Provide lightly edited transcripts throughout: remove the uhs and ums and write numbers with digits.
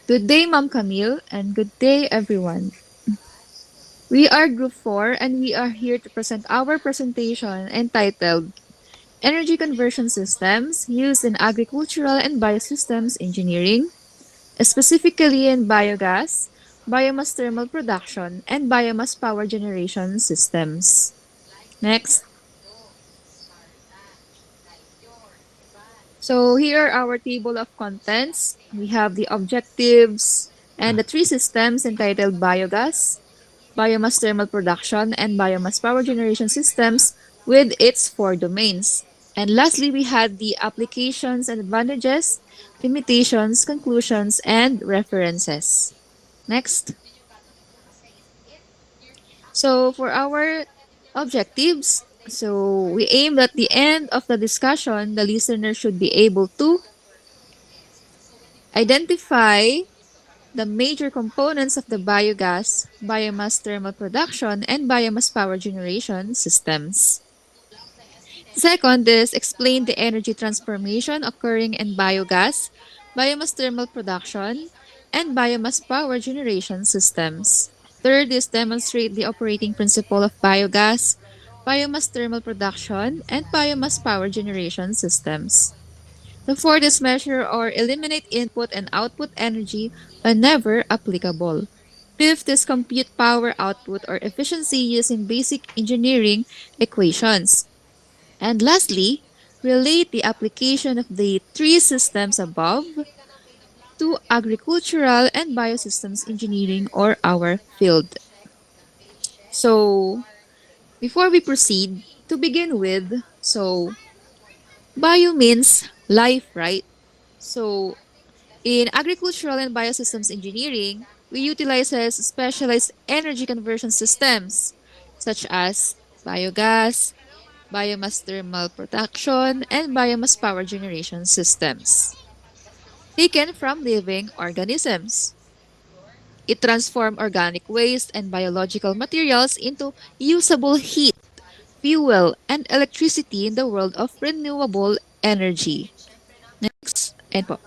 Good day, Ma'am Camille, and good day, everyone. We are Group 4, and we are here to present our presentation entitled Energy Conversion Systems Used in Agricultural and Biosystems Engineering, specifically in biogas, biomass thermal production, and biomass power generation systems. Next. So here are our table of contents. We have the objectives and the three systems entitled biogas, biomass thermal production, and biomass power generation systems with its four domains. And lastly, we had the applications and advantages, limitations, conclusions, and references. Next. So for our objectives, so we aim that at the end of the discussion, the listener should be able to identify the major components of the biogas, biomass thermal production, and biomass power generation systems. Second is explain the energy transformation occurring in biogas, biomass thermal production, and biomass power generation systems. Third is demonstrate the operating principle of biogas, biomass thermal production, and biomass power generation systems. The fourth is measure or eliminate input and output energy whenever applicable. Fifth is compute power output or efficiency using basic engineering equations. And lastly, relate the application of the three systems above to agricultural and biosystems engineering or our field. So, before we proceed, to begin with, bio means life, right? So, in agricultural and biosystems engineering, we utilizes specialized energy conversion systems such as biogas, biomass thermal production, and biomass power generation systems taken from living organisms. It transforms organic waste and biological materials into usable heat, fuel, and electricity in the world of renewable energy. Next. And po.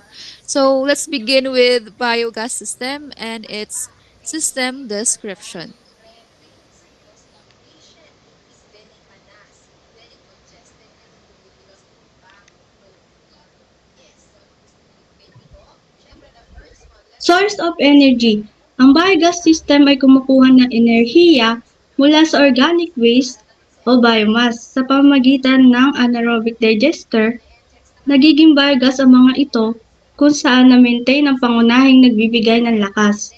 So let's begin with biogas system and its system description. Source of energy. Ang biogas system ay kumukuha ng enerhiya mula sa organic waste o biomass sa pamamagitan ng anaerobic digester. Nagiging biogas ang mga ito kung saan na-maintain ang pangunahing nagbibigay ng lakas.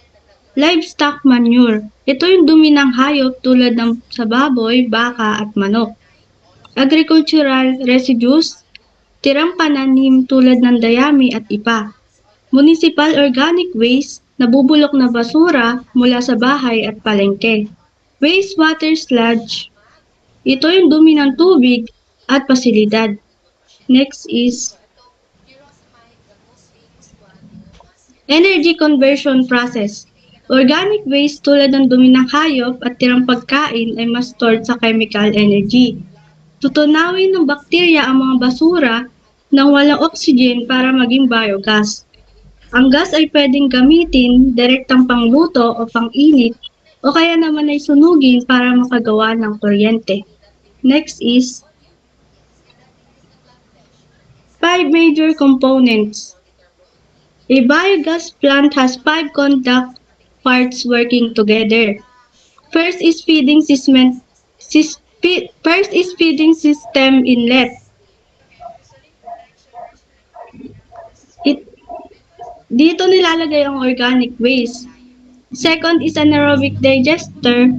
Livestock manure. Ito yung dumi ng hayop tulad ng sa baboy, baka at manok. Agricultural residues. Tirang pananim tulad ng dayami at ipa. Municipal organic waste, nabubulok na basura mula sa bahay at palengke. Wastewater sludge, ito yung dumi ng tubig at pasilidad. Next is energy conversion process. Organic waste tulad ng dumi ng hayop at tirang pagkain ay mas stored sa chemical energy. Tutunawin ng bakterya ang mga basura nang walang oxygen para maging biogas. Ang gas ay pwedeng gamitin direktang pangluto o panginit o kaya naman ay sunugin para makagawa ng kuryente. Next is 5 major components. A biogas plant has 5 conduct parts working together. First is feeding system inlet. Dito nilalagay ang organic waste. Second is anaerobic digester.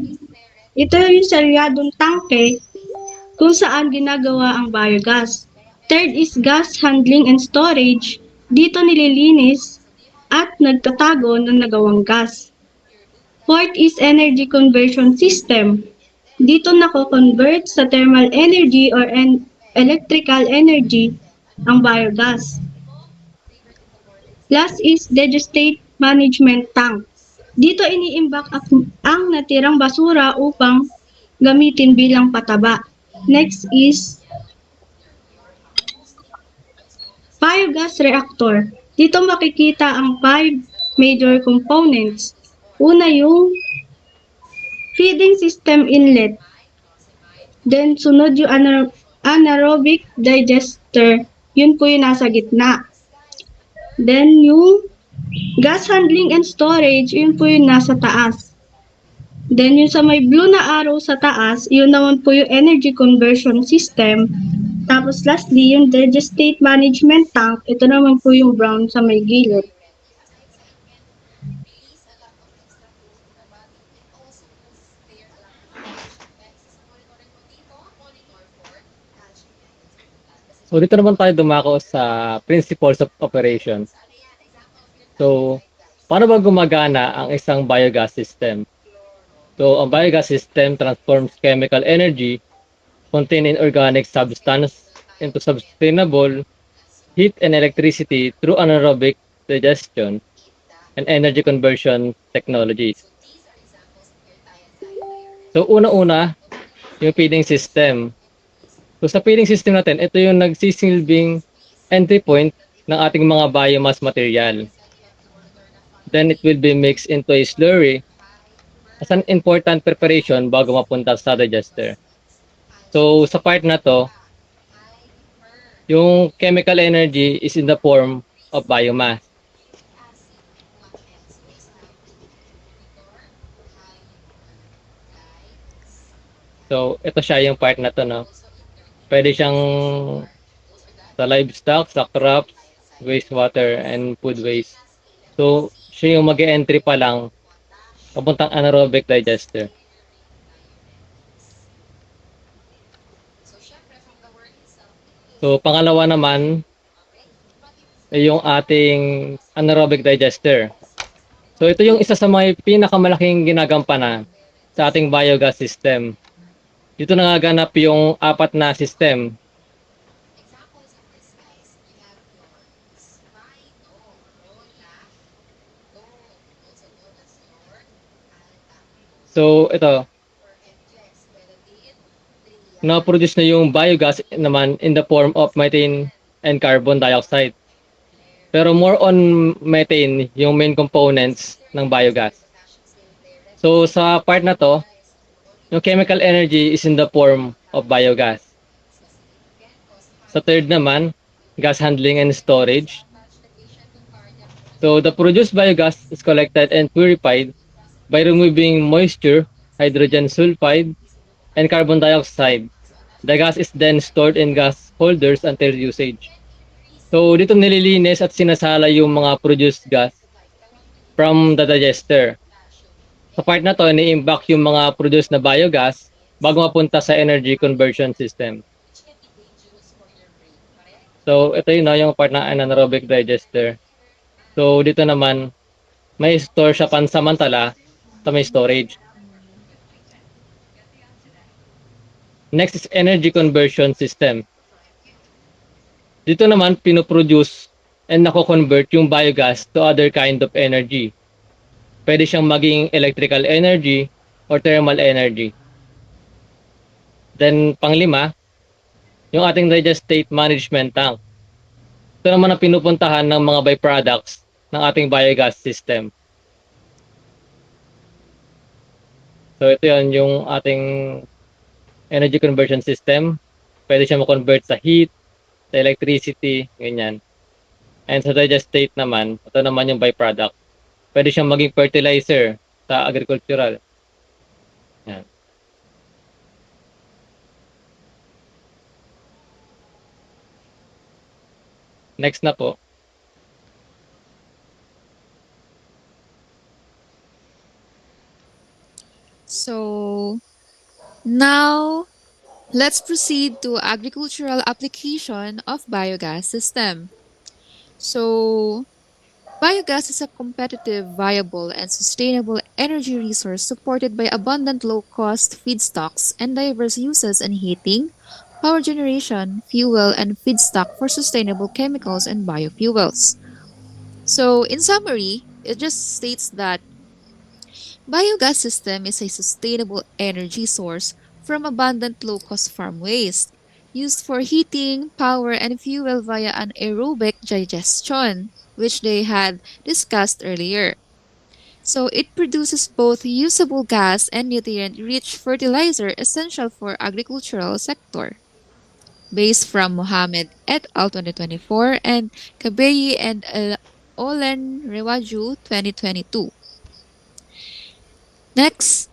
Ito yung seryadong tangke kung saan ginagawa ang biogas. Third is gas handling and storage. Dito nililinis at nagtatago ng nagawang gas. Fourth is energy conversion system. Dito nako-convert sa thermal energy or electrical energy ang biogas. Last is digestate management tank. Dito iniimbak ang natirang basura upang gamitin bilang pataba. Next is biogas reactor. Dito makikita ang 5 major components. Una yung feeding system inlet, then sunod yung anaerobic digester, yun po yung nasa gitna. Then yung gas handling and storage, yun po yung nasa taas. Then yung sa may blue na arrow sa taas, yun naman po yung energy conversion system. Tapos lastly, yung digestate management tank, ito naman po yung brown sa may gilid. So dito naman tayo dumako sa principles of operation. So, paano ba gumagana ang isang biogas system? So, ang biogas system transforms chemical energy contained in organic substance into sustainable heat and electricity through anaerobic digestion and energy conversion technologies. So, una-una, yung feeding system. So sa feeding system natin, ito yung nagsisilbing entry point ng ating mga biomass material. Then it will be mixed into a slurry as an important preparation bago mapunta sa digester. So sa part na to, yung chemical energy is in the form of biomass. So ito siya yung part na to, no? Pwede siyang sa livestock, sa crops, wastewater, and food waste. So, siya yung mag-entry pa lang papuntang anaerobic digester. So, pangalawa naman ay yung ating anaerobic digester. So, ito yung isa sa mga pinakamalaking ginagampanan sa ating biogas system. Dito nangaganap yung apat na system. So, ito, na-produce na yung biogas naman in the form of methane and carbon dioxide. Pero more on methane yung main components ng biogas. So, sa part na to, yung chemical energy is in the form of biogas. Sa third naman, gas handling and storage. So the produced biogas is collected and purified by removing moisture, hydrogen sulfide, and carbon dioxide. The gas is then stored in gas holders until usage. So dito nililinis at sinasala yung mga produced gas from the digester. Sa part na to, ni-imbak yung mga produced na biogas bago mapunta sa energy conversion system. So, ito yun, no, yung part na anaerobic digester. So, dito naman, may store siya pansamantala sa may storage. Next is energy conversion system. Dito naman, pinoproduce and nako-convert yung biogas to other kind of energy. Pwede siyang maging electrical energy or thermal energy. Then, panglima, yung ating digestate management tank. Ito naman ang pinupuntahan ng mga byproducts ng ating biogas system. So, ito yun, yung ating energy conversion system. Pwede siya ma-convert sa heat, sa electricity, ganyan. And sa digestate naman, ito naman yung byproduct. Pwede siyang maging fertilizer sa agricultural. Yan. Next na po. So now let's proceed to agricultural application of biogas system. So biogas is a competitive, viable, and sustainable energy resource supported by abundant low-cost feedstocks and diverse uses in heating, power generation, fuel, and feedstock for sustainable chemicals and biofuels. So in summary, it just states that biogas system is a sustainable energy source from abundant low-cost farm waste, used for heating, power, and fuel via anaerobic digestion, which they had discussed earlier. So it produces both usable gas and nutrient-rich fertilizer essential for agricultural sector. Based from Mohammed et al. 2024 and Kabeyi and Olen Rewaju 2022. Next,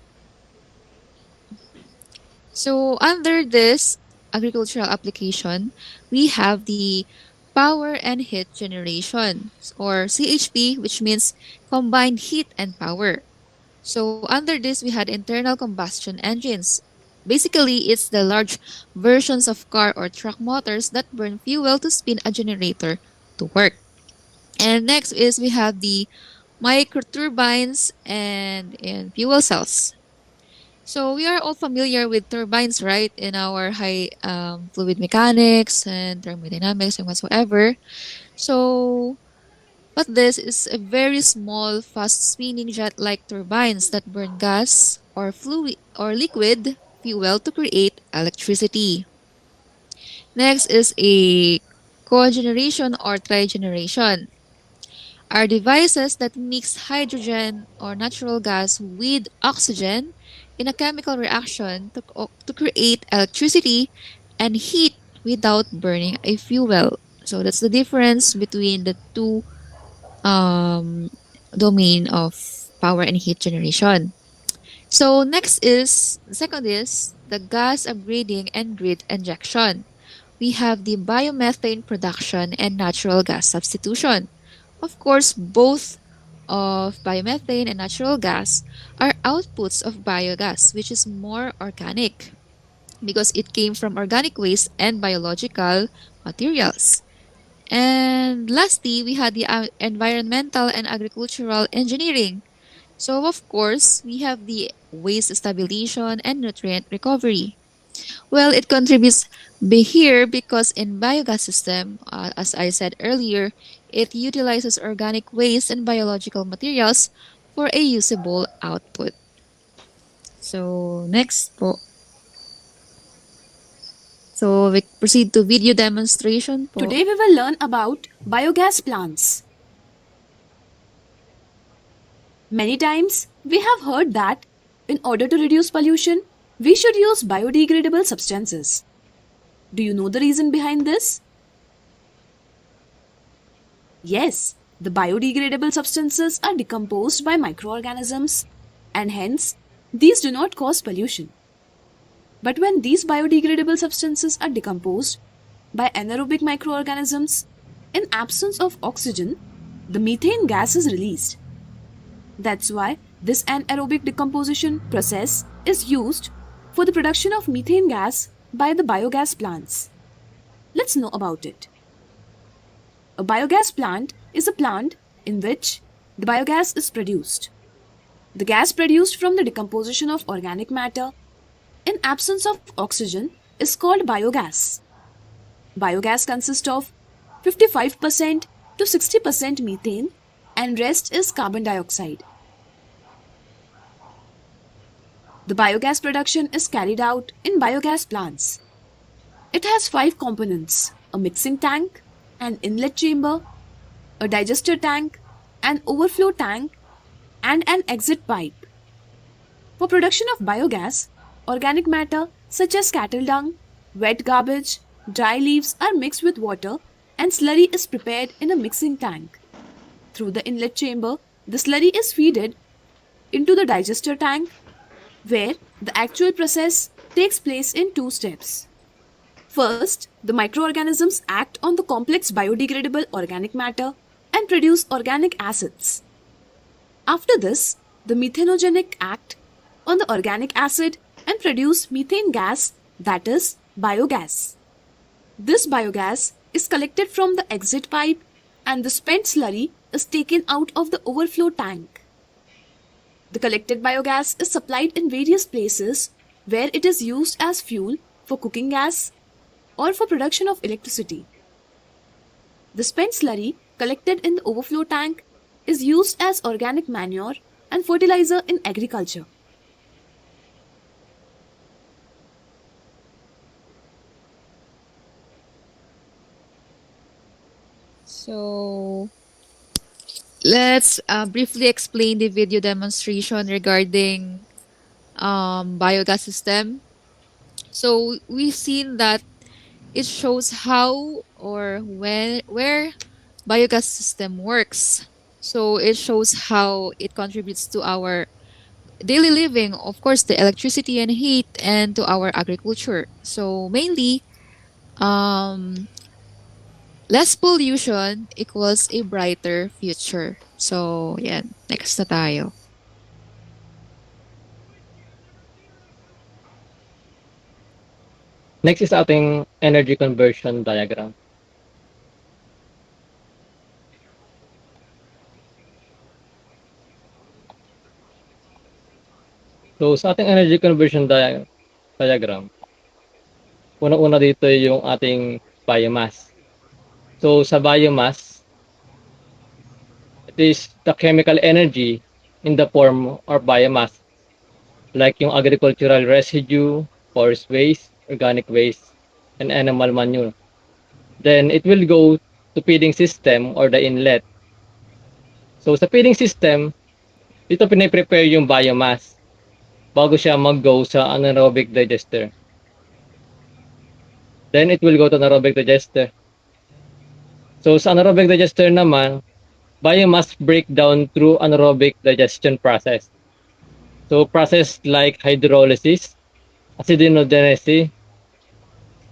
so under this agricultural application, we have the power and heat generation or CHP, which means combined heat and power. So under this, we had internal combustion engines. Basically, it's the large versions of car or truck motors that burn fuel to spin a generator to work. And next is we have the microturbines and fuel cells. So we are all familiar with turbines, right? In our high fluid mechanics and thermodynamics and whatsoever. So but this is a very small, fast-spinning jet-like turbines that burn gas or fluid or liquid fuel to create electricity. Next is a cogeneration or trigeneration. Are devices that mix hydrogen or natural gas with oxygen in a chemical reaction to create electricity and heat without burning a fuel. So that's the difference between the two um, domain of power and heat generation. So second is the gas upgrading and grid injection. We have the biomethane production and natural gas substitution. Of course, both of biomethane and natural gas are outputs of biogas, which is more organic because it came from organic waste and biological materials. And lastly, we had the environmental and agricultural engineering. So, of course, we have the waste stabilization and nutrient recovery. Well, it contributes here because in biogas system, as I said earlier, it utilizes organic waste and biological materials for a usable output. So, next po. So, we proceed to video demonstration po. Today we will learn about biogas plants. Many times we have heard that in order to reduce pollution, we should use biodegradable substances. Do you know the reason behind this? Yes, the biodegradable substances are decomposed by microorganisms and hence these do not cause pollution. But when these biodegradable substances are decomposed by anaerobic microorganisms, in absence of oxygen, the methane gas is released. That's why this anaerobic decomposition process is used for the production of methane gas by the biogas plants. Let's know about it. A biogas plant is a plant in which the biogas is produced. The gas produced from the decomposition of organic matter in absence of oxygen is called biogas. Biogas consists of 55% to 60% methane and rest is carbon dioxide. The biogas production is carried out in biogas plants. It has 5 components: a mixing tank, an inlet chamber, a digester tank, an overflow tank, and an exit pipe. For production of biogas, organic matter such as cattle dung, wet garbage, dry leaves are mixed with water and slurry is prepared in a mixing tank. Through the inlet chamber, the slurry is fed into the digester tank where the actual process takes place in 2 steps. First, the microorganisms act on the complex biodegradable organic matter and produce organic acids. After this, the methanogenic act on the organic acid and produce methane gas, that is biogas. This biogas is collected from the exit pipe and the spent slurry is taken out of the overflow tank. The collected biogas is supplied in various places where it is used as fuel for cooking gas or for production of electricity. The spent slurry collected in the overflow tank is used as organic manure and fertilizer in agriculture. So, Let's briefly explain the video demonstration regarding biogas system. So we've seen that it shows how or where biogas system works. So it shows how it contributes to our daily living, of course, the electricity and heat, and to our agriculture. So mainly, um, less pollution equals a brighter future. So, yan. Next na tayo. Next is ating energy conversion diagram. So sa ating energy conversion diagram, unang-una dito yung ating biomass. So sa biomass, it is the chemical energy in the form of biomass, like yung agricultural residue, forest waste, organic waste, and animal manure. Then it will go to feeding system or the inlet. So sa feeding system, dito piniprepare yung biomass bago siya mag-go sa anaerobic digester. Then it will go to anaerobic digester. So sa anaerobic digester naman, biomass break down through anaerobic digestion process. So process like hydrolysis, acidogenesis,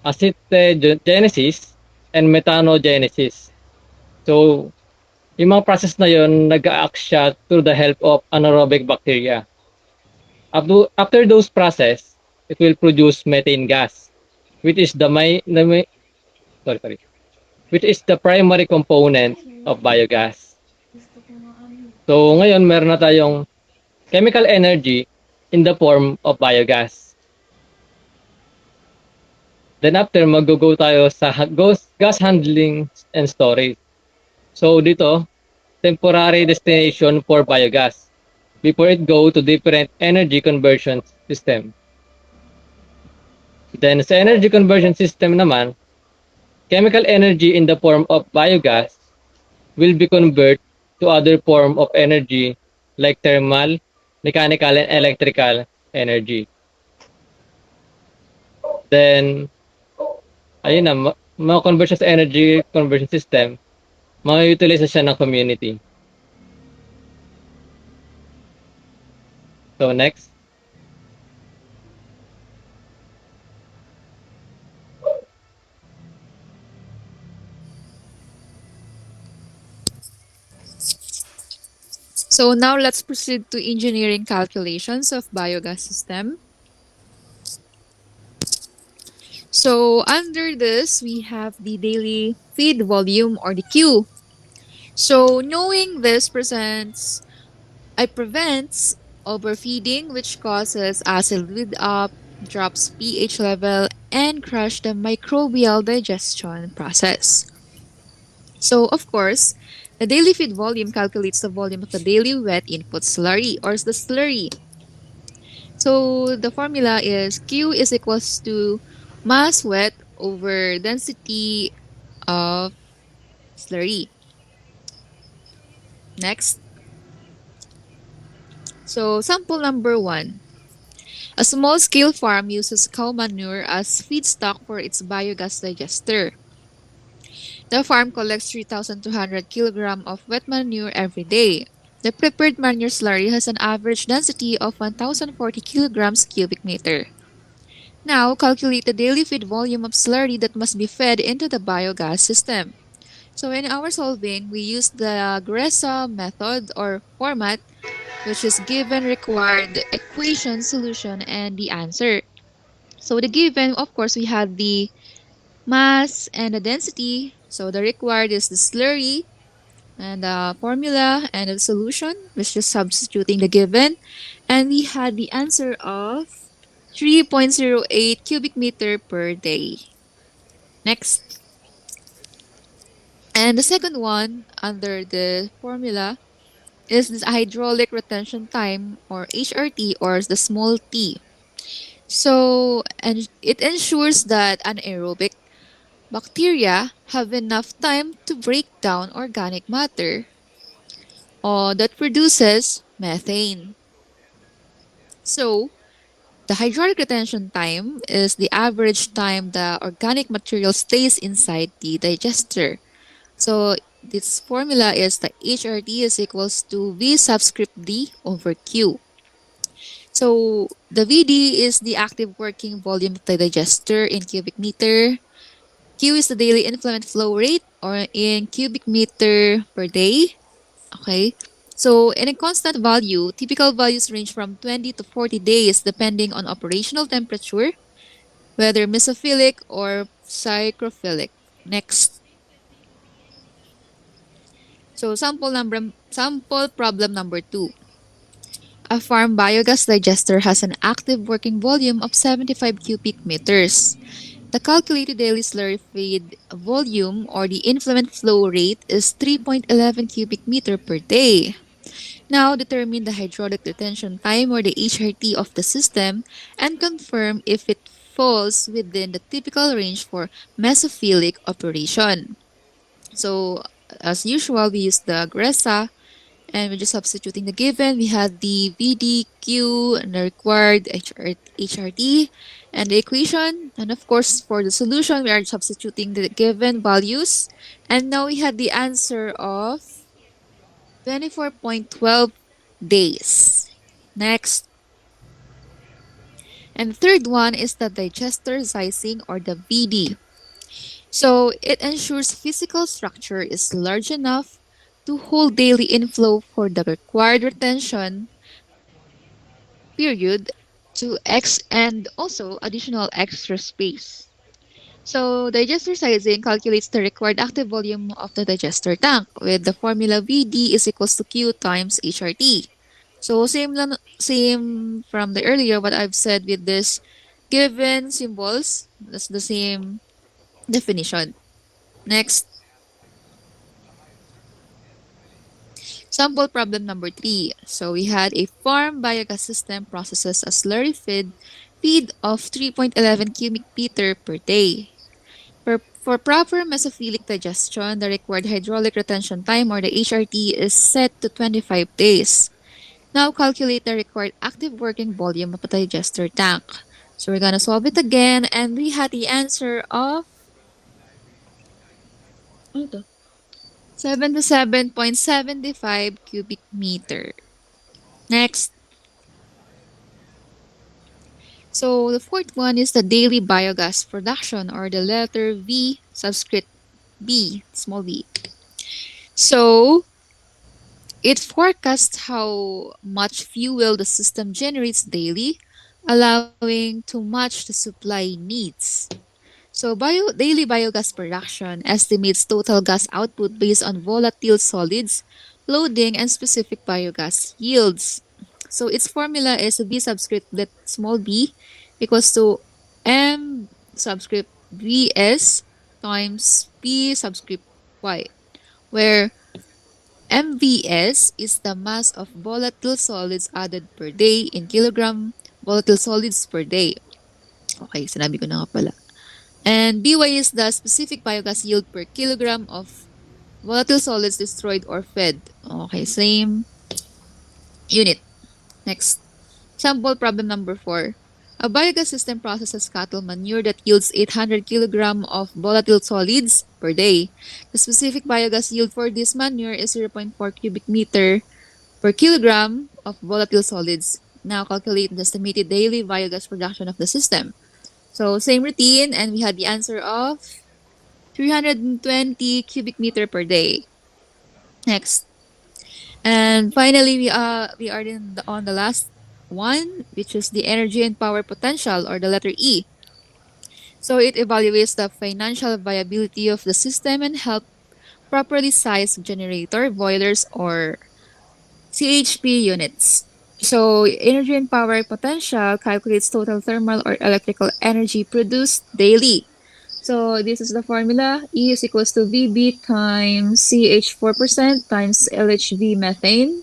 acetogenesis, and methanogenesis. So yung mga process na yon nag-act siya through the help of anaerobic bacteria. After those process, it will produce methane gas, which is sorry, which is the primary component of biogas. So ngayon meron na tayong chemical energy in the form of biogas. Then after mag-go tayo sa gas handling and storage. So dito, temporary destination for biogas before it go to different energy conversion system. Then sa energy conversion system naman, chemical energy in the form of biogas will be converted to other form of energy like thermal, mechanical, and electrical energy. Then, ayun na, mga conversion sa energy conversion system, ma-utilize siya ng community. So next. So now let's proceed to engineering calculations of biogas system. So under this, we have the daily feed volume or the Q. So knowing this prevents overfeeding, which causes acid buildup, drops pH level, and crush the microbial digestion process. So of course, the daily feed volume calculates the volume of the daily wet input slurry or the slurry. So the formula is Q is equals to mass wet over density of slurry. Next. So sample number 1. A small-scale farm uses cow manure as feedstock for its biogas digester. The farm collects 3,200 kg of wet manure every day. The prepared manure slurry has an average density of 1,040 kg cubic meter. Now, calculate the daily feed volume of slurry that must be fed into the biogas system. So in our solving, we use the GRESA method or format, which is given, required, equation, solution, and the answer. So the given, of course, we have the mass and the density. So the required is the slurry, and the formula and the solution, which is substituting the given. And we had the answer of 3.08 cubic meter per day. Next. And the second one under the formula is this hydraulic retention time or HRT or the small t. So, and it ensures that anaerobic bacteria have enough time to break down organic matter. that produces methane. So, the hydraulic retention time is the average time the organic material stays inside the digester. So, this formula is that HRT is equals to V subscript D over Q. So, the VD is the active working volume of the digester in cubic meter. Q is the daily influent flow rate or in cubic meter per day. Okay. So in a constant value, typical values range from 20 to 40 days depending on operational temperature, whether mesophilic or psychrophilic. Next. So sample problem number 2. A farm biogas digester has an active working volume of 75 cubic meters. The calculated daily slurry feed volume or the influent flow rate is 3.11 cubic meter per day. Now determine the hydraulic retention time or the HRT of the system and confirm if it falls within the typical range for mesophilic operation. So as usual, we use the GRESA and we're just substituting the given. We had the VDQ and the required HRT and the equation. And of course, for the solution, we are substituting the given values. And now we had the answer of 24.12 days. Next. And the third one is the digester sizing or the VD. So it ensures physical structure is large enough to hold daily inflow for the required retention period to X and also additional extra space. So digester sizing calculates the required active volume of the digester tank with the formula VD is equals to Q times HRT. So same from the earlier what I've said with this given symbols. That's the same definition. Next, sample problem number 3. So we had a farm biogas system processes a slurry feed of 3.11 cubic meter per day. For proper mesophilic digestion, the required hydraulic retention time or the HRT is set to 25 days. Now calculate the required active working volume of a digester tank. So we're gonna solve it again and we had the answer of ano to? 77.75 cubic meter. Next. So the fourth one is the daily biogas production or the letter V subscript B, small b. So it forecasts how much fuel the system generates daily, allowing to match the supply needs. So daily biogas production estimates total gas output based on volatile solids, loading, and specific biogas yields. So its formula is V subscript let small b equals to M subscript Vs times P subscript Y, where MVS is the mass of volatile solids added per day in kilogram volatile solids per day. Okay, sinabi ko na nga pala. And BY is the specific biogas yield per kilogram of volatile solids destroyed or fed. Okay, same unit. Next. Sample problem number 4. A biogas system processes cattle manure that yields 800 kg of volatile solids per day. The specific biogas yield for this manure is 0.4 cubic meter per kilogram of volatile solids. Now calculate the estimated daily biogas production of the system. So same routine and we had the answer of 320 cubic meter per day. Next. And finally, we are on the last one, which is the energy and power potential, or the letter E. So it evaluates the financial viability of the system and help properly size generator, boilers, or CHP units. So energy and power potential calculates total thermal or electrical energy produced daily. So this is the formula. E is equals to VB times CH4% times LHV methane.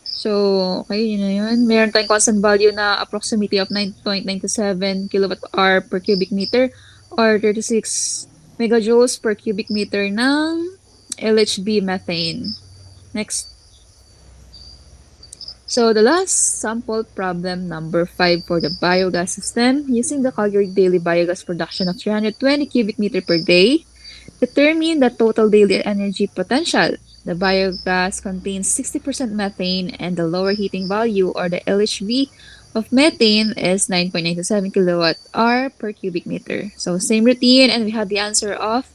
So, okay, yun na yun. Meron tayong constant value na approximately of 9.97 kilowatt-hour per cubic meter or 36 megajoules per cubic meter ng LHV methane. Next. So the last sample problem, number 5 for the biogas system, using the Calgary daily biogas production of 320 cubic meter per day, determine the total daily energy potential. The biogas contains 60% methane and the lower heating value or the LHV of methane is 9.97 kilowatt hour per cubic meter. So same routine and we have the answer of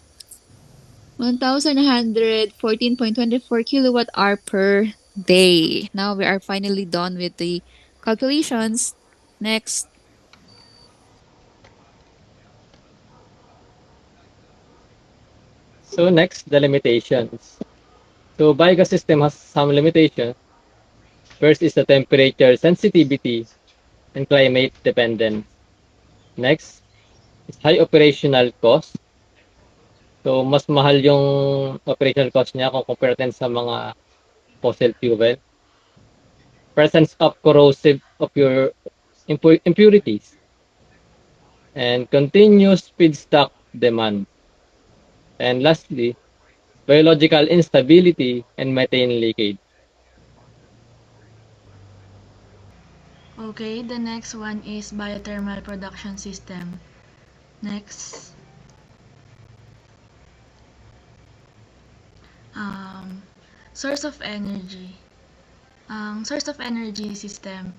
1,114.24 kilowatt hour per day. Now we are finally done with the calculations. Next. So next, the limitations. So biogas system has some limitations. First is the temperature sensitivity and climate dependence. Next is high operational cost. So mas mahal yung operational cost niya kung compare natin sa mga fossil fuel. Presence of corrosive of your impurities and continuous feedstock demand. And lastly, biological instability and methane leakage. Okay, the next one is biothermal production system. Next, um, source of energy. Ang source of energy system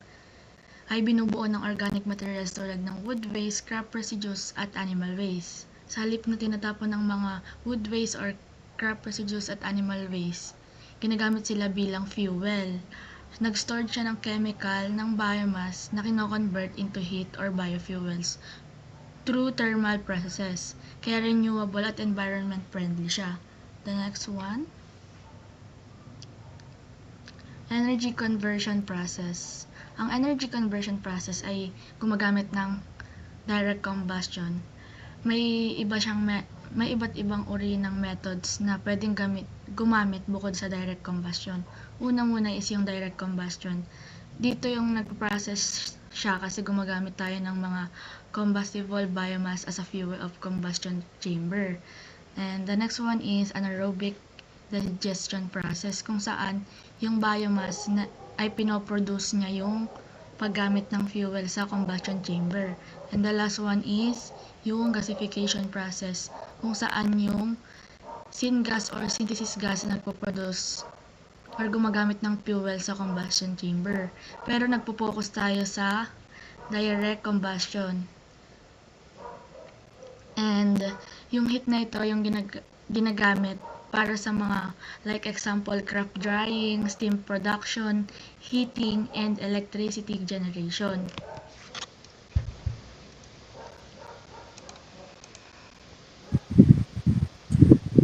ay binubuo ng organic materials tulad ng wood waste, scrap residues, at animal waste. Sa halip na tinatapon ng mga wood waste or scrap residues at animal waste, ginagamit sila bilang fuel. Nag-store siya ng chemical ng biomass na kino-convert into heat or biofuels through thermal processes. Kaya renewable at environment friendly siya. The next one, energy conversion process. Ang energy conversion process ay gumagamit ng direct combustion. May iba't ibang uri ng methods na pwedeng gumamit bukod sa direct combustion. Unang muna is yung direct combustion. Dito yung nagpo-process siya kasi gumagamit tayo ng mga combustible biomass as a fuel of combustion chamber. And the next one is anaerobic digestion process kung saan yung biomass ay pinoproduce niya yung paggamit ng fuel sa combustion chamber. And the last one is yung gasification process kung saan yung syngas or synthesis gas na nagpo-produce or gumagamit ng fuel sa combustion chamber. Pero nagpo-focus tayo sa direct combustion. And yung heat na ito yung ginagamit para sa mga like example craft drying, steam production, heating, and electricity generation.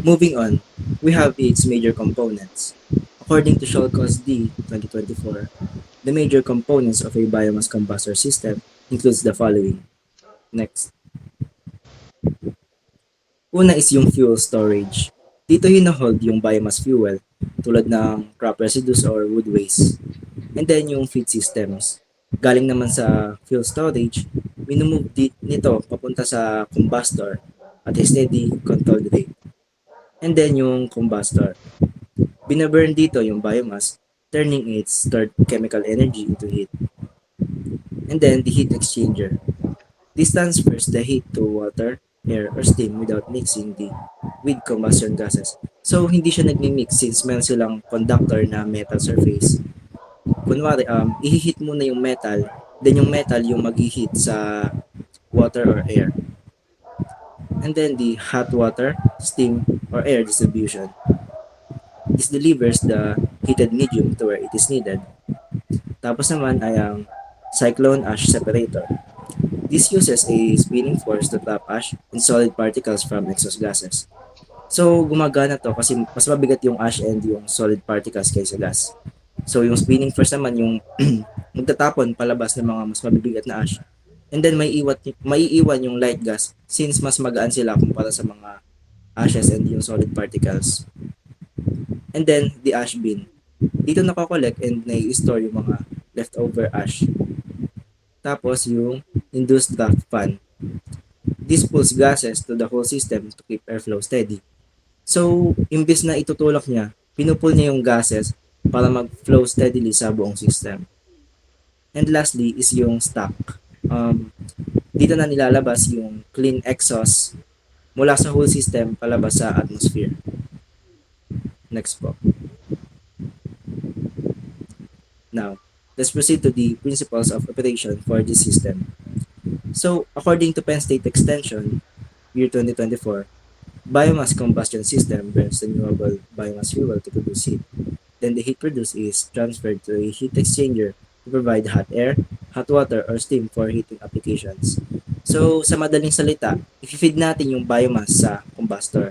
Moving on, we have its major components. According to Scholkos D 2024, the major components of a biomass combustor system includes the following. Next. Una is yung fuel storage. Dito hinahold yung biomass fuel tulad ng crop residues or wood waste. And then yung feed systems. Galing naman sa fuel storage, minumove nito papunta sa combustor at a steady controlled rate. And then yung combustor. Binaburn dito yung biomass, turning its stored chemical energy into heat. And then the heat exchanger. This transfers the heat to water, air, or steam without mixing with combustion gases. So, hindi siya nagmi-mix since meron silang conductor na metal surface. Kunwari, i-heat muna yung metal, then yung metal yung mag-heat sa water or air. And then the hot water, steam, or air distribution. This delivers the heated medium to where it is needed. Tapos naman ay ang cyclone ash separator. This uses a spinning force to trap ash and solid particles from exhaust gases. So, gumagana to kasi mas mabigat yung ash and yung solid particles kaysa gas. So, yung spinning force naman yung magtatapon palabas ng mga mas mabibigat na ash. And then may iwan yung light gas since mas magaan sila kumpara sa mga ashes and yung solid particles. And then the ash bin. Dito nakokollect and nai-store yung mga leftover ash. Tapos yung induced draft fan. This pulls gases to the whole system to keep airflow steady. So, imbis na itutulak niya, pinupull niya yung gases para mag-flow steadily sa buong system. And lastly is yung stack. Dito na nilalabas yung clean exhaust mula sa whole system palabas sa atmosphere. Next po. Now, let's proceed to the principles of operation for this system. So, according to Penn State Extension, year 2024, biomass combustion system burns renewable biomass fuel to produce heat. Then the heat produced is transferred to a heat exchanger to provide hot air, hot water, or steam for heating applications. So, sa madaling salita, i-feed natin yung biomass sa combustor.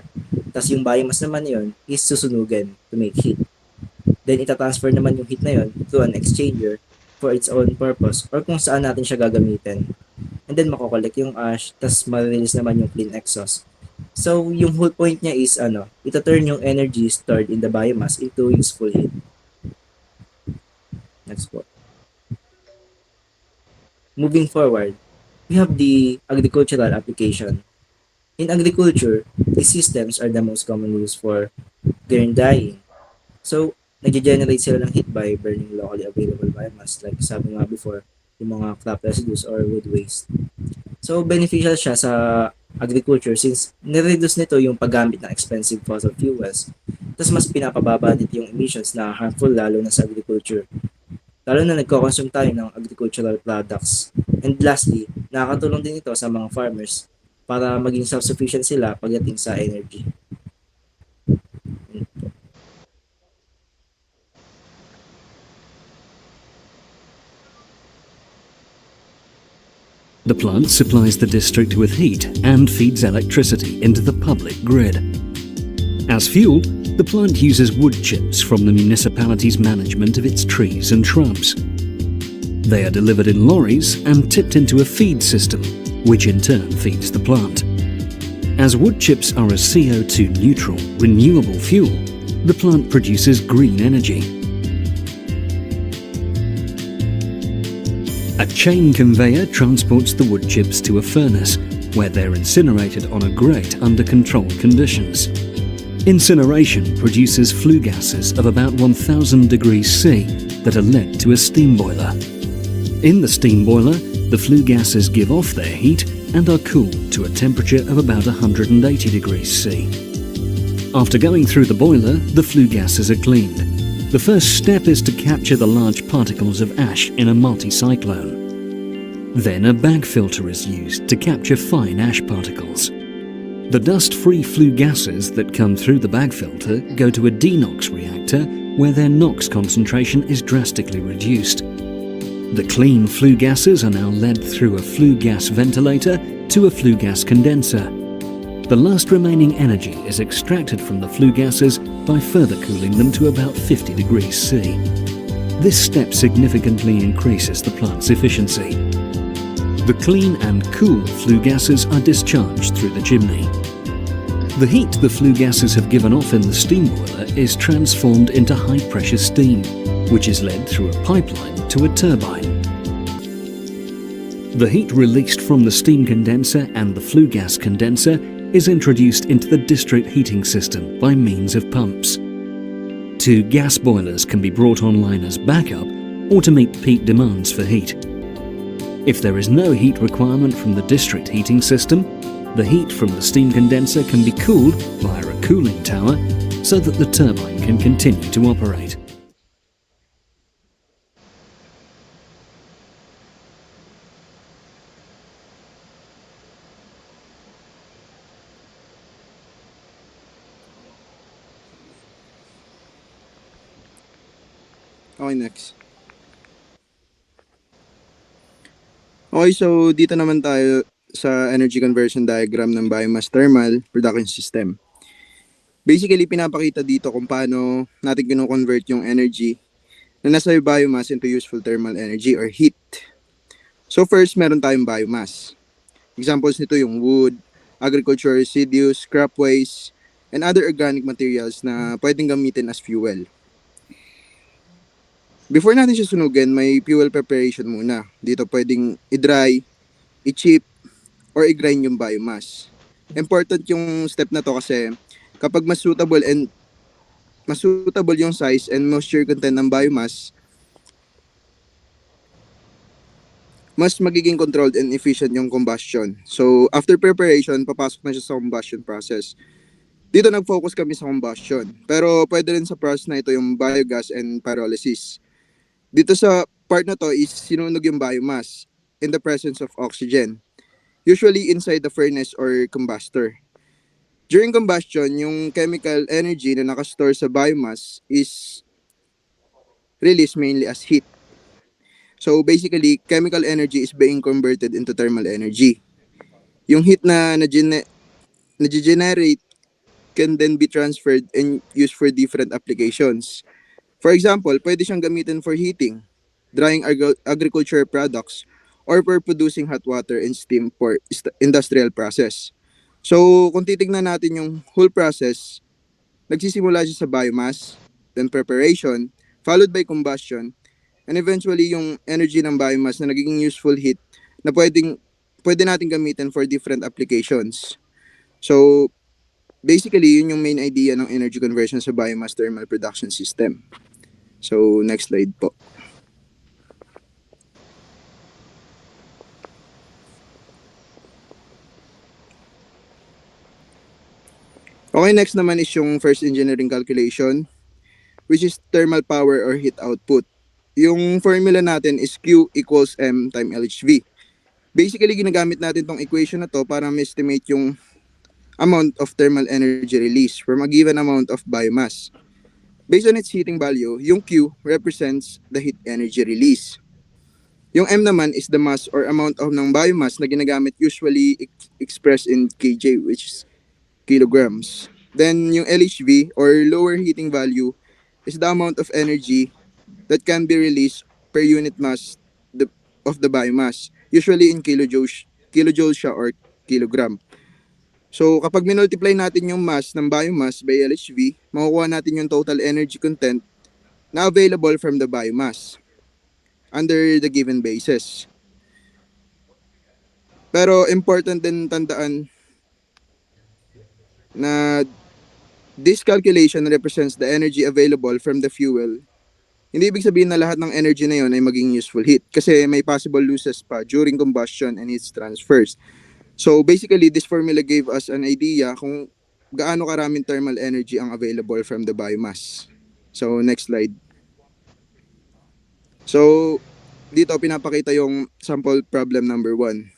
Tapos yung biomass naman yun is susunugin to make heat. Then itatransfer naman yung heat na yun to an exchanger for its own purpose or kung saan natin siya gagamitin. And then makokollect yung ash, tapos ma-release naman yung clean exhaust. So, yung whole point niya is ita-turn yung energy stored in the biomass into useful heat. Next po. Moving forward, we have the agricultural application. In agriculture, these systems are the most commonly used for grain drying. So, nag-generate sila ng heat by burning locally available biomass like sabi nga before, yung mga crop residues or wood waste. So, beneficial siya sa agriculture since nireduce nito yung paggamit ng expensive fossil fuels. Tapos mas pinapababa nito yung emissions na harmful lalo na sa agriculture. Lalo na nagko-consume tayo ng agricultural products. And lastly, nakakatulong din ito sa mga farmers para maging self-sufficient sila pagdating sa energy. The plant supplies the district with heat and feeds electricity into the public grid. As fuel, the plant uses wood chips from the municipality's management of its trees and shrubs. They are delivered in lorries and tipped into a feed system, which in turn feeds the plant. As wood chips are a CO2 neutral, renewable fuel, the plant produces green energy. A chain conveyor transports the wood chips to a furnace, where they're incinerated on a grate under controlled conditions. Incineration produces flue gases of about 1000 degrees C that are led to a steam boiler. In the steam boiler, the flue gases give off their heat and are cooled to a temperature of about 180 degrees C. After going through the boiler, the flue gases are cleaned. The first step is to capture the large particles of ash in a multi-cyclone. Then a bag filter is used to capture fine ash particles. The dust-free flue gases that come through the bag filter go to a DeNOx reactor where their NOx concentration is drastically reduced. The clean flue gases are now led through a flue gas ventilator to a flue gas condenser. The last remaining energy is extracted from the flue gases by further cooling them to about 50 degrees C. This step significantly increases the plant's efficiency. The clean and cool flue gases are discharged through the chimney. The heat the flue gases have given off in the steam boiler is transformed into high-pressure steam, which is led through a pipeline to a turbine. The heat released from the steam condenser and the flue gas condenser is introduced into the district heating system by means of pumps. Two gas boilers can be brought online as backup or to meet peak demands for heat. If there is no heat requirement from the district heating system, the heat from the steam condenser can be cooled via a cooling tower so that the turbine can continue to operate. Okay, next. Okay, so dito naman tayo sa energy conversion diagram ng biomass thermal production system. Basically, pinapakita dito kung paano natin kino-convert yung energy na nasa biomass into useful thermal energy or heat. So first, meron tayong biomass. Examples nito yung wood, agricultural residues, crop waste, and other organic materials na pwedeng gamitin as fuel. Before natin siya sunugin, may fuel preparation muna. Dito pwedeng i-dry, i-chip, or i-grind yung biomass. Important yung step na to kasi kapag mas suitable and mas suitable yung size and moisture content ng biomass, mas magiging controlled and efficient yung combustion. So, after preparation, papasok na siya sa combustion process. Dito nag-focus kami sa combustion. Pero pwede rin sa process na ito yung biogas and pyrolysis. Dito sa part na to is sinunog yung biomass in the presence of oxygen, usually inside the furnace or combustor. During combustion, yung chemical energy na nakastore sa biomass is released mainly as heat. So basically, chemical energy is being converted into thermal energy. Yung heat na na-generate can then be transferred and used for different applications. For example, pwede siyang gamitin for heating, drying agriculture products, or for producing hot water and steam for industrial process. So kung titignan natin yung whole process, nagsisimula siya sa biomass, then preparation, followed by combustion, and eventually yung energy ng biomass na nagiging useful heat na pwede natin gamitin for different applications. So, basically, yun yung main idea ng energy conversion sa biomass thermal production system. So, next slide po. Okay, next naman is yung first engineering calculation, which is thermal power or heat output. Yung formula natin is Q equals M time LHV. Basically, ginagamit natin tong equation na to para ma-estimate yung amount of thermal energy release from a given amount of biomass. Based on its heating value, yung Q represents the heat energy release. Yung M naman is the mass or amount of ng biomass na ginagamit usually expressed in kJ, which is kilograms. Then yung LHV or lower heating value is the amount of energy that can be released per unit mass of the biomass, usually in kilojoules siya or kilogram. So kapag minultiply natin yung mass ng biomass by LHV, makukuha natin yung total energy content na available from the biomass under the given basis. Pero important din tandaan na this calculation represents the energy available from the fuel. Hindi ibig sabihin na lahat ng energy na yon ay maging useful heat kasi may possible losses pa during combustion and heat transfers. So basically, this formula gave us an idea kung gaano karaming thermal energy ang available from the biomass. So next slide. So dito pinapakita yung sample problem number 1.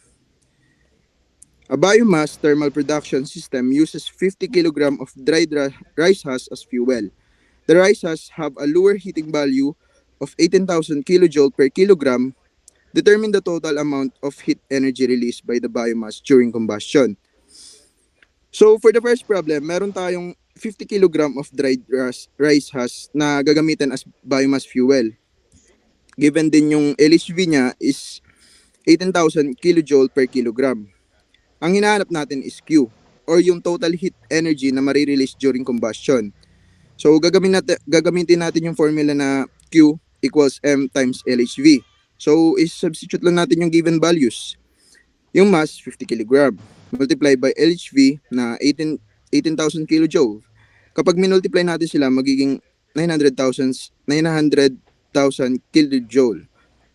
A biomass thermal production system uses 50 kg of dried rice husk as fuel. The rice husks have a lower heating value of 18,000 kJ per kilogram. Determine the total amount of heat energy released by the biomass during combustion. So for the first problem, meron tayong 50 kg of dried rice husk na gagamitin as biomass fuel. Given din yung LHV niya is 18,000 kJ per kilogram. Ang hinahanap natin is Q or yung total heat energy na marirelease during combustion. So gagamitin natin yung formula na Q equals M times LHV. So is-substitute lang natin yung given values. Yung mass 50 kg multiply by LHV na 18,000 kJ. Kapag minultiply natin sila, magiging 900,000 kJ.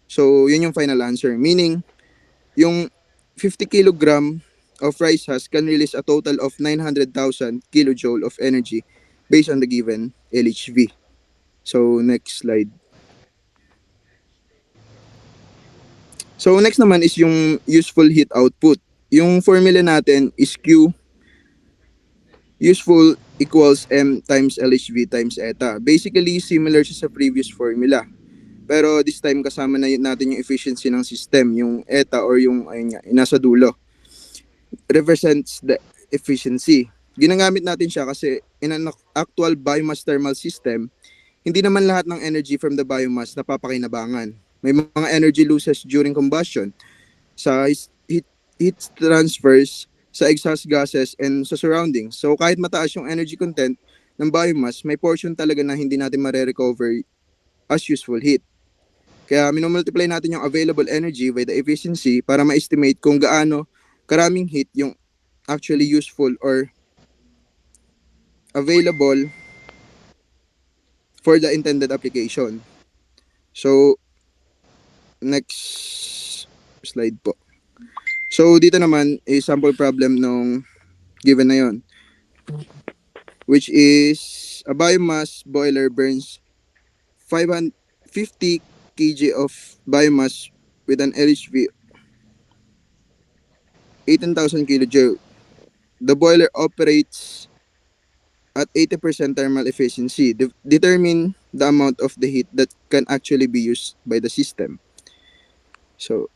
So yun yung final answer. Meaning, yung 50 kg of rice husk can release a total of 900,000 kJ of energy based on the given LHV. So next slide. So next naman is yung useful heat output. Yung formula natin is Q useful equals M times LHV times eta. Basically, similar siya sa previous formula. Pero this time kasama na natin yung efficiency ng system, yung eta or yung ayun nga, nasa dulo. Represents the efficiency. Ginagamit natin siya kasi in an actual biomass thermal system, hindi naman lahat ng energy from the biomass napapakinabangan. May mga energy losses during combustion sa heat transfers, sa exhaust gases, and sa surroundings. So kahit mataas yung energy content ng biomass, may portion talaga na hindi natin mare-recover as useful heat. Kaya minumultiply natin yung available energy by the efficiency para ma-estimate kung gaano karaming heat yung actually useful or available for the intended application. So, next slide po. So, dito naman is sample problem nung given na yon, which is a biomass boiler burns 550 kg of biomass with an LHV 18,000 kJ. The boiler operates at 80% thermal efficiency. Determine the amount of the heat that can actually be used by the system. So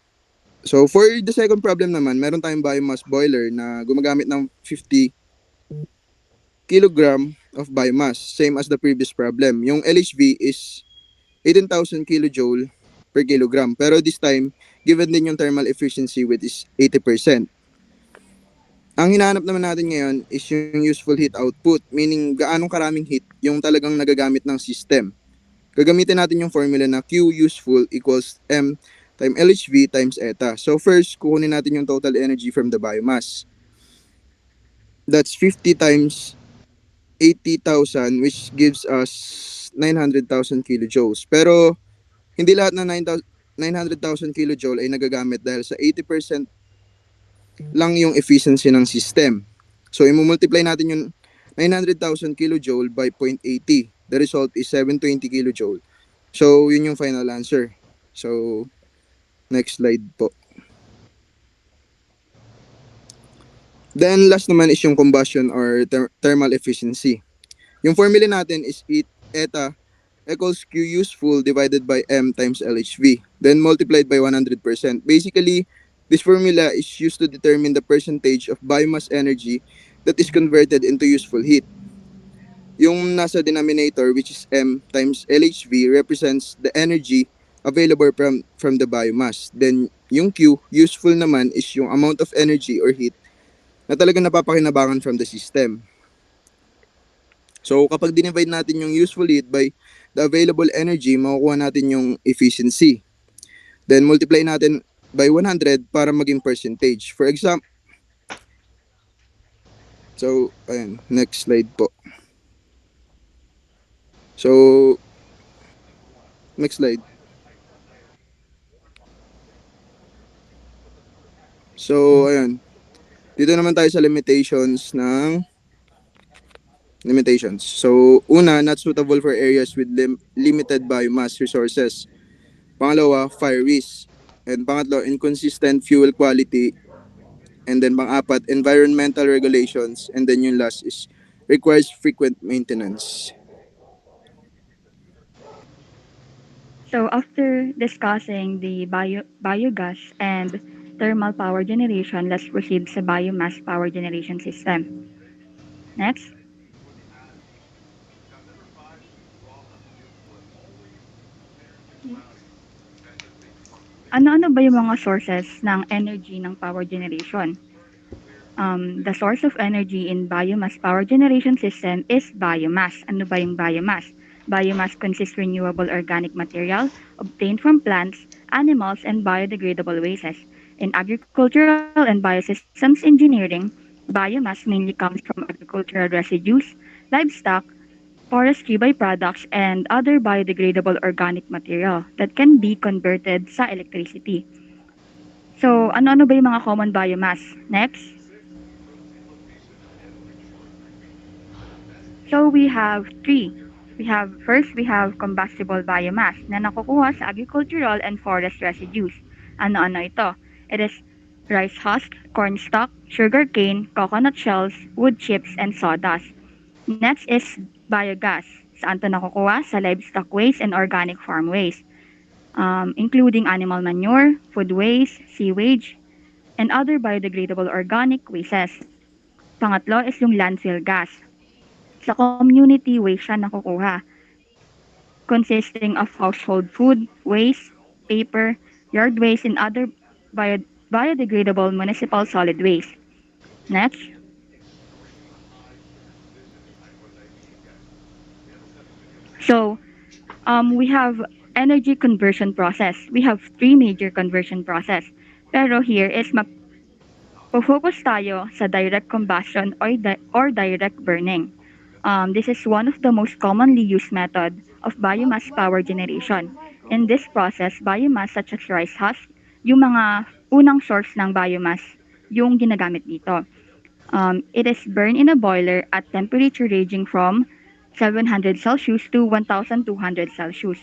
for the second problem naman, meron tayong biomass boiler na gumagamit ng 50 kilogram of biomass, same as the previous problem. Yung LHV is 18,000 kilojoule per kilogram. Pero this time, given din yung thermal efficiency which is 80%. Ang hinahanap naman natin ngayon is yung useful heat output, meaning gaanong karaming heat yung talagang nagagamit ng system. Gagamitin natin yung formula na Q useful equals M times LHV times eta. So first, kukunin natin yung total energy from the biomass. That's 50 times 80,000, which gives us 900,000 kilojoules. Pero hindi lahat ng 900,000 kilojoule ay nagagamit dahil sa 80% lang yung efficiency ng system. So, i-multiply natin yung 900,000 kilojoule by 0.80. The result is 720 kilojoule. So, yun yung final answer. So, next slide po. Then, last naman is yung combustion or thermal efficiency. Yung formula natin is eta equals Q useful divided by M times LHV. Then, multiplied by 100%. Basically, this formula is used to determine the percentage of biomass energy that is converted into useful heat. Yung nasa denominator, which is M times LHV, represents the energy available from the biomass. Then yung Q, useful naman, is yung amount of energy or heat na talagang napapakinabangan from the system. So kapag dinivide natin yung useful heat by the available energy, makukuha natin yung efficiency. Then multiply natin by 100 para maging percentage. For example, so, ayan, next slide po. So, next slide. So, ayan. Dito naman tayo sa limitations. So, una, not suitable for areas with limited biomass resources. Pangalawa, fire risk. And pangatlo, inconsistent fuel quality. And then pang-apat, environmental regulations. And then yung last is requires frequent maintenance. So after discussing the biogas and thermal power generation, let's proceed sa biomass power generation system. Next. Ano-ano ba yung mga sources ng energy ng power generation? The source of energy in biomass power generation system is biomass. Ano ba yung biomass? Biomass consists renewable organic material obtained from plants, animals, and biodegradable wastes. In agricultural and biosystems engineering, biomass mainly comes from agricultural residues, livestock, forestry byproducts, and other biodegradable organic material that can be converted sa electricity. So, ano-ano ba yung mga common biomass? Next. So, we have three. First, we have combustible biomass na nakukuha sa agricultural and forest residues. Ano-ano ito? It is rice husk, corn stalk, sugar cane, coconut shells, wood chips, and sawdust. Next is biogas. Saan ito nakukuha? Sa livestock waste and organic farm waste, including animal manure, food waste, sewage, and other biodegradable organic wastes. Pangatlo is yung landfill gas. Sa community waste siya nakukuha, consisting of household food, waste, paper, yard waste, and other biodegradable municipal solid waste. Next. So, we have energy conversion process. We have three major conversion process. Pero here is focus tayo sa direct combustion or direct burning. This is one of the most commonly used method of biomass power generation. In this process, biomass such as rice husk, yung mga unang source ng biomass, yung ginagamit dito. It is burned in a boiler at temperature ranging from 700 Celsius to 1200 Celsius.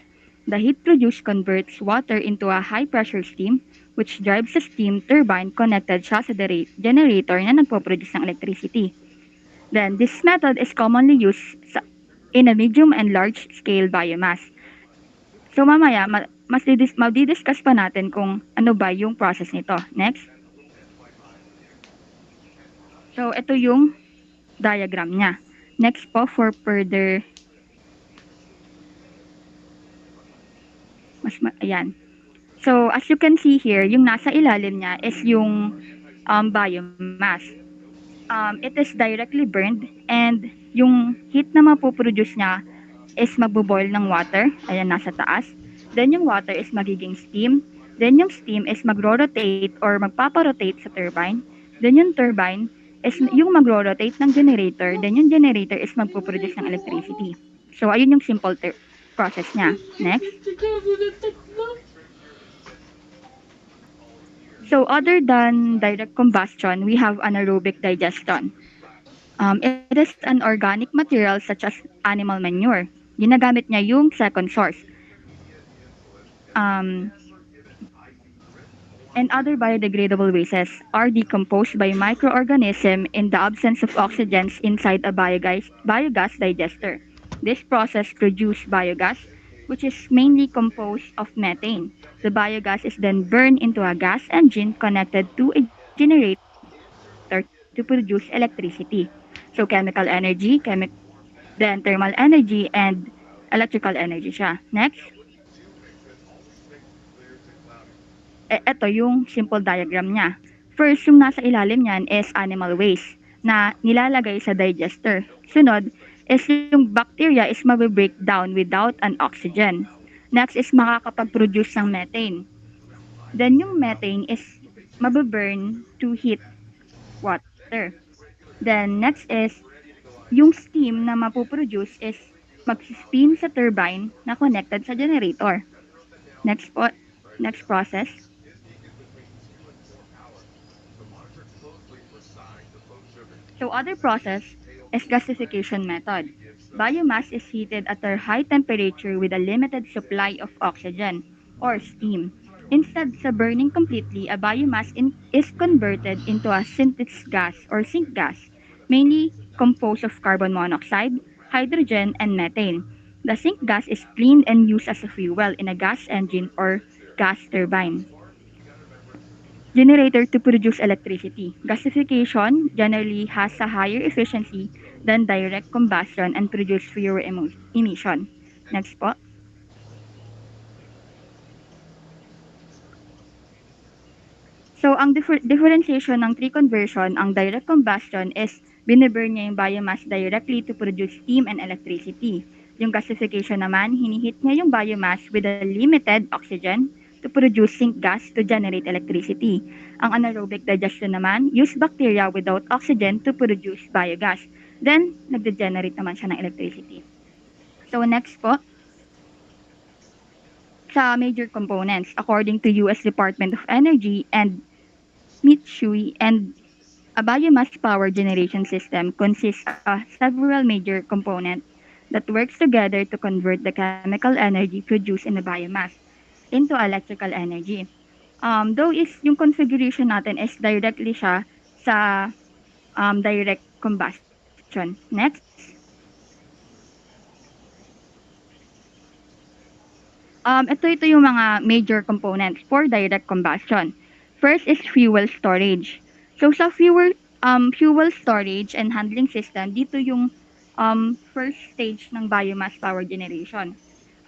The heat produced converts water into a high-pressure steam which drives a steam turbine connected siya sa generator na nagpo-produce ng electricity. Then, this method is commonly used in a medium and large-scale biomass. So, mamaya, madidiscuss pa natin kung ano ba yung process nito. Next. So, ito yung diagram niya. Next po for further ayan. So, as you can see here, yung nasa ilalim niya is yung biomass. It is directly burned and yung heat na mapoproduce niya is magbo-boil ng water. Ayan, nasa taas. Then, yung water is magiging steam. Then, yung steam is magro-rotate or magpaparotate sa turbine. Then, yung turbine is yung magro-rotate ng generator. Then, yung generator is magpo-produce ng electricity. So, ayun yung simple process niya. Next. So, other than direct combustion, we have anaerobic digestion. It is an organic material such as animal manure. Ginagamit niya yung second source. And other biodegradable wastes are decomposed by microorganisms in the absence of oxygens inside a biogas digester. This process produces biogas, which is mainly composed of methane. The biogas is then burned into a gas engine connected to a generator to produce electricity. So chemical energy, then thermal energy, and electrical energy siya. Next. Ito yung simple diagram niya. First, yung nasa ilalim niyan is animal waste na nilalagay sa digester. Sunod is yung bacteria is mabibreak down without an oxygen. Next is makakapag-produce ng methane. Then yung methane is mabiburn to heat water. Then next is yung steam na mapoproduce is mag-spin sa turbine na connected sa generator. Next process. So other process is gasification method. Biomass is heated at a high temperature with a limited supply of oxygen or steam. Instead sa burning completely, a biomass is converted into a synthesis gas or sink gas, mainly composed of carbon monoxide, hydrogen, and methane. The sink gas is cleaned and used as a fuel in a gas engine or gas turbine. Generator to produce electricity. Gasification generally has a higher efficiency than direct combustion and produce fewer emission. Next po. So, ang differentiation ng three conversion, ang direct combustion is biniburn niya yung biomass directly to produce steam and electricity. Yung gasification naman, hinihit niya yung biomass with a limited oxygen to produce sink gas to generate electricity. Ang anaerobic digestion naman, use bacteria without oxygen to produce biogas. Then, nagde-generate naman siya ng electricity. So, next po. Sa major components, according to US Department of Energy and Mitsui, and a biomass power generation system consists of several major components that works together to convert the chemical energy produced in the biomass into electrical energy. Though is yung configuration natin is directly siya sa direct combustion. Next. Ito yung mga major components for direct combustion. First is fuel storage. So sa fuel storage and handling system, dito yung first stage ng biomass power generation.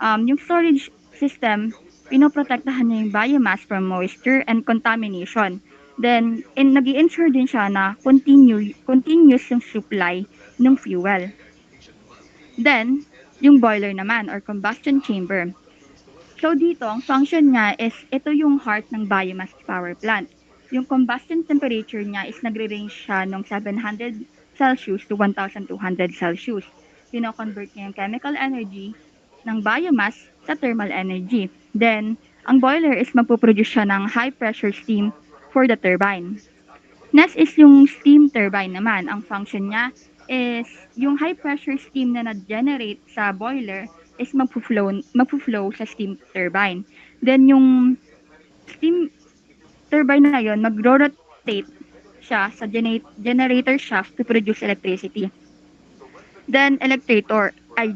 Yung storage system, pinoprotektahan niya yung biomass from moisture and contamination. Then, nag-i-ensure din siya na continuous yung supply ng fuel. Then, yung boiler naman or combustion chamber. So dito, ang function niya is ito yung heart ng biomass power plant. Yung combustion temperature niya is nagre-range siya ng 700 Celsius to 1200 Celsius. kino-convert niya yung chemical energy ng biomass sa thermal energy. Then, ang boiler is magpuproduce siya ng high-pressure steam for the turbine. Next is yung steam turbine naman. Ang function niya is yung high-pressure steam na na-generate sa boiler is magpo-flow sa steam turbine. Then, yung steam turbine na yon magro-rotate siya sa generator shaft to produce electricity. Then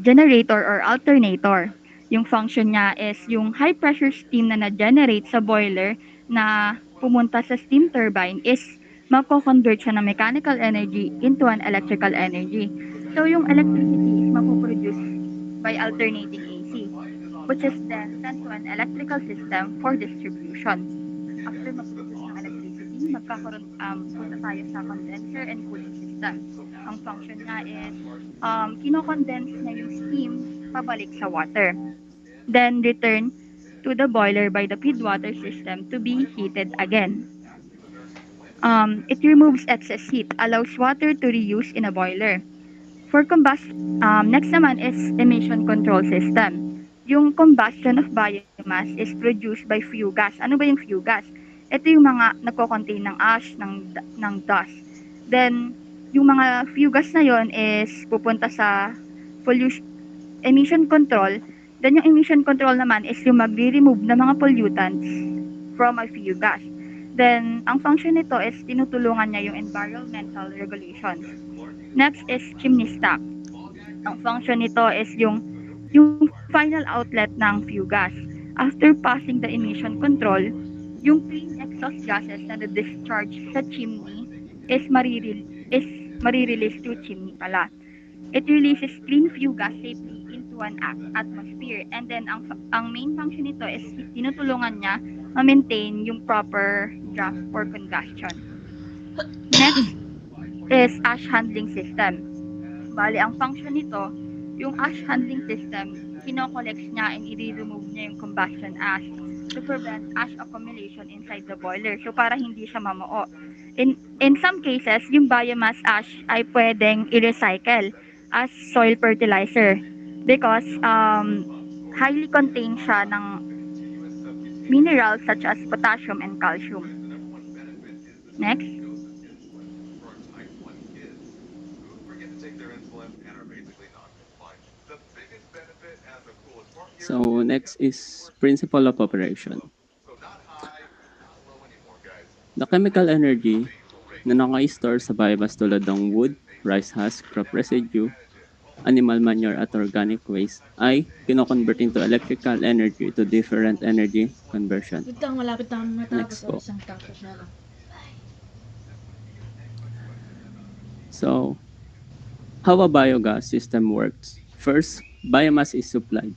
generator or alternator. Yung function niya is yung high pressure steam na na-generate sa boiler na pumunta sa steam turbine is mako-convert siya ng mechanical energy into an electrical energy. So yung electricity is mapoproduce by alternating AC, which is then sent to an electrical system for distribution. After mag-produce ng electricity, punta tayo sa condenser and cooling system. Ang function niya is kino-condense niya yung steam pabalik sa water. Then return to the boiler by the feed water system to be heated again. It removes excess heat, allows water to reuse in a boiler. For next naman is emission control system. Yung combustion of biomass is produced by flue gas. Ano ba yung flue gas? Ito yung mga nagko-contain ng ash, ng dust. Then, yung mga flue gas na yon is pupunta sa emission control. Then, yung emission control naman is yung magre-remove ng mga pollutants from a flue gas. Then, ang function nito is tinutulungan niya yung environmental regulations. Next is chimney stack. Ang function nito is yung final outlet ng flue gas. After passing the emission control, yung clean exhaust gases na discharge sa chimney is marirelease through chimney pala. It releases clean flue gas safely into an atmosphere. And then, ang main function nito is tinutulungan niya ma-maintain yung proper draft for combustion. Next is ash handling system. Bali, ang function nito, yung ash handling system, kino-collect niya and i-remove niya yung combustion ash to prevent ash accumulation inside the boiler. So, para hindi siya mamuo. In some cases, yung biomass ash ay pwedeng i-recycle as soil fertilizer because highly contained siya ng minerals such as potassium and calcium. Next. So next is principle of operation. The chemical energy na naka-store sa biomass tulad ng wood, rice husk, crop residue, animal manure at organic waste ay kino-convert into electrical energy to different energy conversion. Next po. So, how a biogas system works. First, biomass is supplied.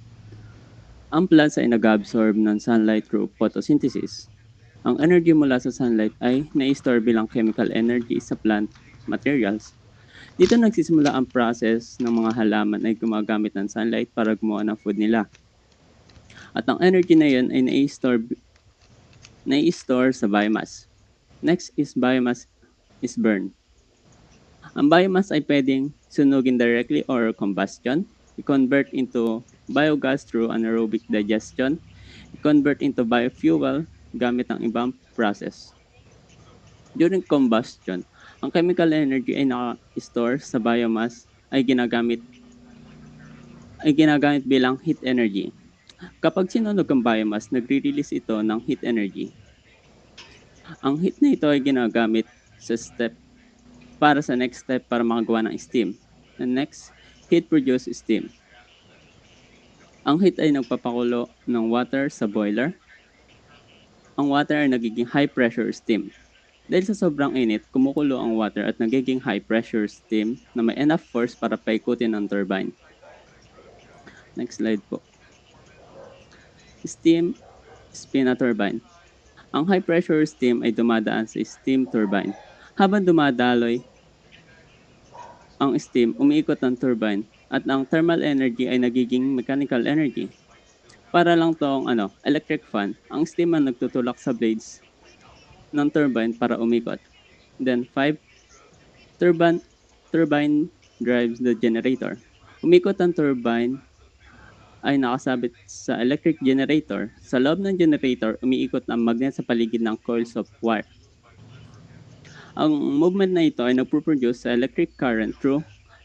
Ang plants ay nag-absorb ng sunlight through photosynthesis. Ang energy mula sa sunlight ay na-store bilang chemical energy sa plant materials. Dito nagsisimula ang process ng mga halaman ay gumagamit ng sunlight para gumawa ng food nila. At ang energy na yun ay na-store sa biomass. Next is biomass is burned. Ang biomass ay pwedeng sunugin directly or combustion, i-convert into biogas through anaerobic digestion, i-convert into biofuel gamit ang ibang process. During combustion, ang chemical energy ay naka-store sa biomass ay ginagamit bilang heat energy. Kapag sinunog ang biomass, nagre-release ito ng heat energy. Ang heat na ito ay ginagamit para sa next step para makagawa ng steam. And next, heat produce steam. Ang heat ay nagpapakulo ng water sa boiler. Ang water ay nagiging high pressure steam. Dahil sa sobrang init, kumukulo ang water at nagiging high pressure steam na may enough force para paikutin ang turbine. Next slide po. Steam spin a turbine. Ang high pressure steam ay dumadaan sa steam turbine. Habang dumadaloy ang steam, umiikot ang turbine at ang thermal energy ay nagiging mechanical energy. Para lang tong electric fan, ang steam ang nagtutulak sa blades ng turbine para umikot. Then 5, turbine drives the generator. Umikot ang turbine ay nakasabit sa electric generator. Sa loob ng generator, umiikot ang magnet sa paligid ng coils of wire. Ang movement na ito ay nagpo-produce sa electric current through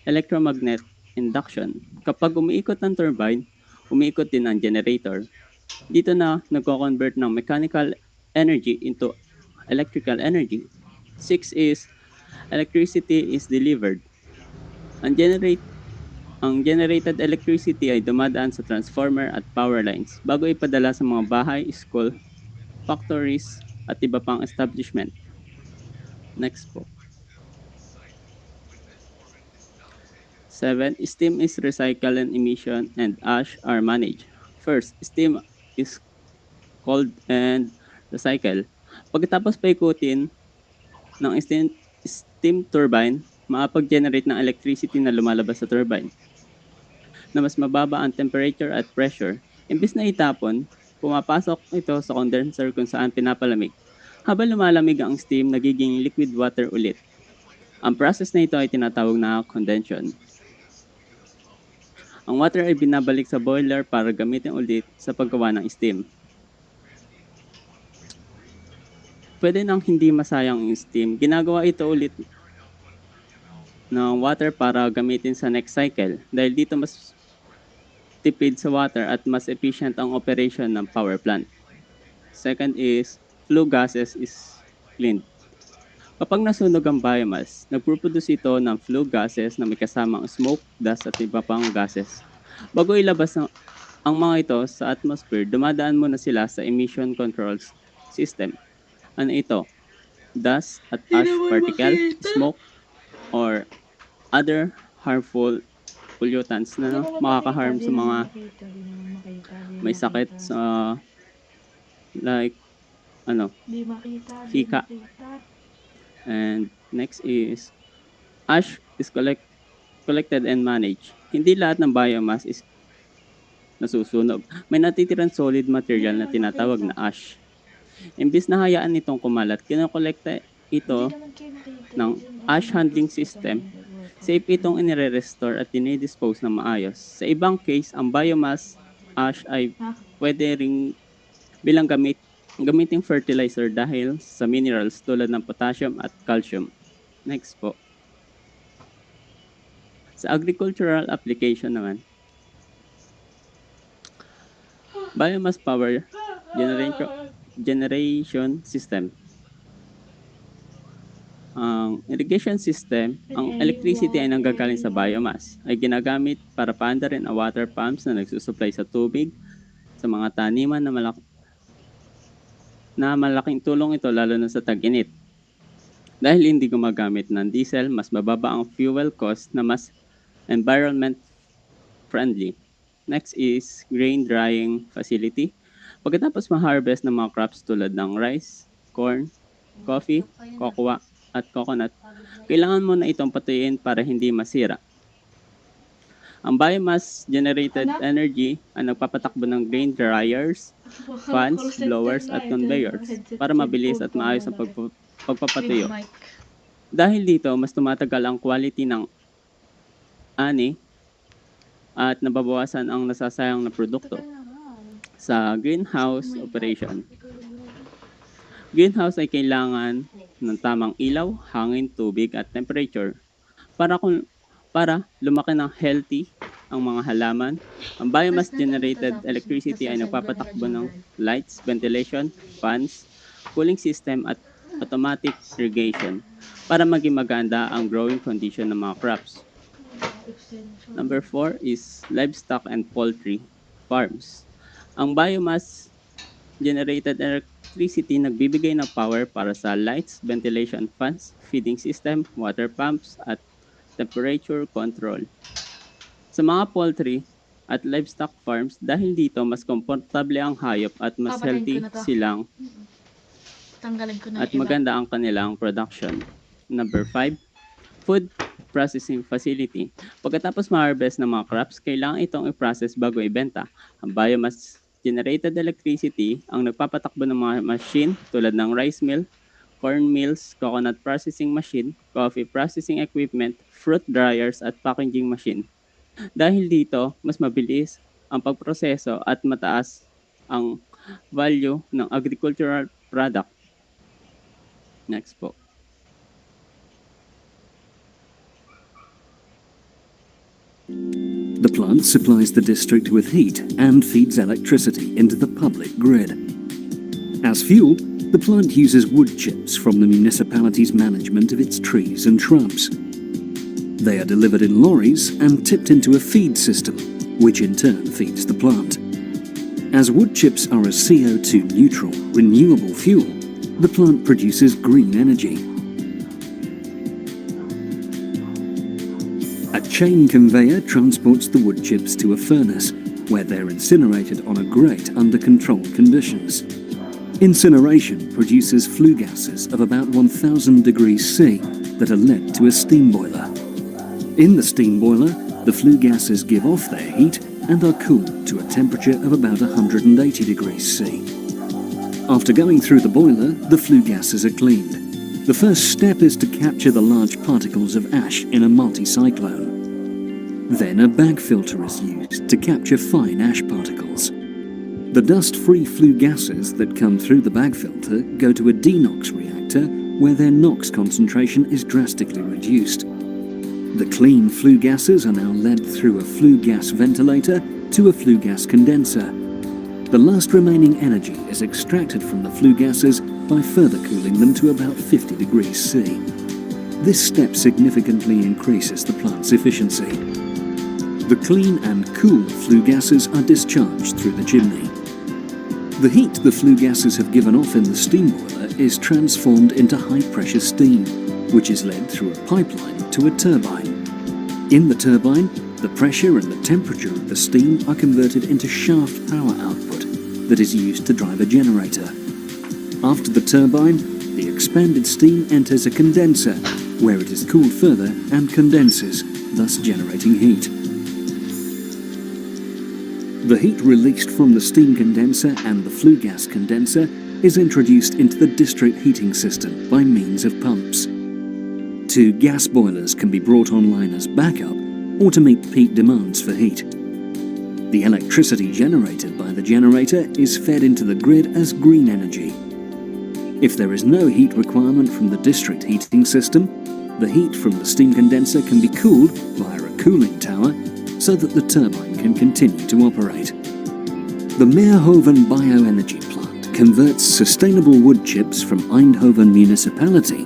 electromagnet induction. Kapag umiikot ang turbine, umiikot din ang generator. Dito na nagko-convert ng mechanical energy into electrical energy. 6 is electricity is delivered. Ang generated electricity ay dumadaan sa transformer at power lines bago ipadala sa mga bahay, school, factories, at iba pang establishment. Next po. 7. Steam is recycled and emission and ash are managed. First, steam is cold and recycle. Pagkatapos paikutin ng steam turbine, makapag-generate ng electricity na lumalabas sa turbine na mas mababa ang temperature at pressure. Imbis na itapon, pumapasok ito sa condenser kung saan pinapalamig. Habang lumalamig ang steam, nagiging liquid water ulit. Ang process na ito ay tinatawag na condension. Ang water ay binabalik sa boiler para gamitin ulit sa paggawa ng steam. Pwede nang hindi masayang ang steam. Ginagawa ito ulit ng water para gamitin sa next cycle. Dahil dito mas tipid sa water at mas efficient ang operation ng power plant. Second is, flue gases is cleaned. Kapag nasunog ang biomass, nagproduce ito ng flue gases na may kasamang smoke, dust at iba pang gases. Bago ilabas ang mga ito sa atmosphere, dumadaan muna sila sa emission control system. Ano ito? Dust at ash particle, smoke, or other harmful pollutants na makakaharm sa mga may sakit sa like hika. And next is ash is collected and managed. Hindi lahat ng biomass is nasusunog. May natitirang solid material na tinatawag na ash. Imbis na hayaan nitong kumalat, kinokolekta ito ng ash handling system. Safe itong inire-restore at dinidispose ng maayos. Sa ibang case, ang biomass ash ay pwede ring bilang gamiting fertilizer dahil sa minerals tulad ng potassium at calcium. Next po. Sa agricultural application naman, biomass power generation system. Ang irrigation system, ang electricity ay nanggagaling sa biomass, ay ginagamit para paandarin ang water pumps na nagsusupply sa tubig sa mga taniman na malaking tulong ito lalo na sa tag-init. Dahil hindi gumagamit ng diesel, mas mababa ang fuel cost na mas environment friendly. Next is grain drying facility. Pagkatapos ma-harvest ng mga crops tulad ng rice, corn, coffee, cocoa, at coconut, kailangan mo na itong patuyuin para hindi masira. Ang biomass generated energy ay nagpapatakbo ng grain dryers, fans, blowers, at conveyors para mabilis at maayos ang pagpapatuyo. Dahil dito, mas tumatagal ang quality ng ani at nababawasan ang nasasayang na produkto. Sa greenhouse operation, greenhouse ay kailangan ng tamang ilaw, hangin, tubig at temperature para lumaki ng healthy ang mga halaman. Ang biomass generated electricity ay nagpapatakbo ng lights, ventilation, fans, cooling system at automatic irrigation para maging maganda ang growing condition ng mga crops. Number 4 is livestock and poultry farms. Ang biomass generated electricity nagbibigay ng power para sa lights, ventilation fans, feeding system, water pumps, at temperature control. Sa mga poultry at livestock farms, dahil dito mas komportable ang hayop at mas healthy silang at maganda ang kanilang production. Number 5, food processing facility. Pagkatapos ma-harvest ng mga crops, kailangan itong i-process bago ibenta. Ang biomass generated electricity ang nagpapatakbo ng mga machine tulad ng rice mill, corn mills, coconut processing machine, coffee processing equipment, fruit dryers at packaging machine. Dahil dito, mas mabilis ang pagproseso at mataas ang value ng agricultural product. Next po. The plant supplies the district with heat and feeds electricity into the public grid. As fuel, the plant uses wood chips from the municipality's management of its trees and shrubs. They are delivered in lorries and tipped into a feed system, which in turn feeds the plant. As wood chips are a CO2 neutral, renewable fuel, the plant produces green energy. A chain conveyor transports the wood chips to a furnace, where they're incinerated on a grate under controlled conditions. Incineration produces flue gases of about 1000 degrees C that are led to a steam boiler. In the steam boiler, the flue gases give off their heat and are cooled to a temperature of about 180 degrees C. After going through the boiler, the flue gases are cleaned. The first step is to capture the large particles of ash in a multi-cyclone. Then a bag filter is used to capture fine ash particles. The dust-free flue gases that come through the bag filter go to a DeNOx reactor where their NOx concentration is drastically reduced. The clean flue gases are now led through a flue gas ventilator to a flue gas condenser. The last remaining energy is extracted from the flue gases by further cooling them to about 50 degrees C. This step significantly increases the plant's efficiency. The clean and cool flue gases are discharged through the chimney. The heat the flue gases have given off in the steam boiler is transformed into high-pressure steam, which is led through a pipeline to a turbine. In the turbine, the pressure and the temperature of the steam are converted into shaft power output that is used to drive a generator. After the turbine, the expanded steam enters a condenser, where it is cooled further and condenses, thus generating heat. The heat released from the steam condenser and the flue gas condenser is introduced into the district heating system by means of pumps. 2 gas boilers can be brought online as backup or to meet peak demands for heat. The electricity generated by the generator is fed into the grid as green energy. If there is no heat requirement from the district heating system, the heat from the steam condenser can be cooled via a cooling tower so that the turbine can continue to operate. The Meerhoven Bioenergy Plant converts sustainable wood chips from Eindhoven municipality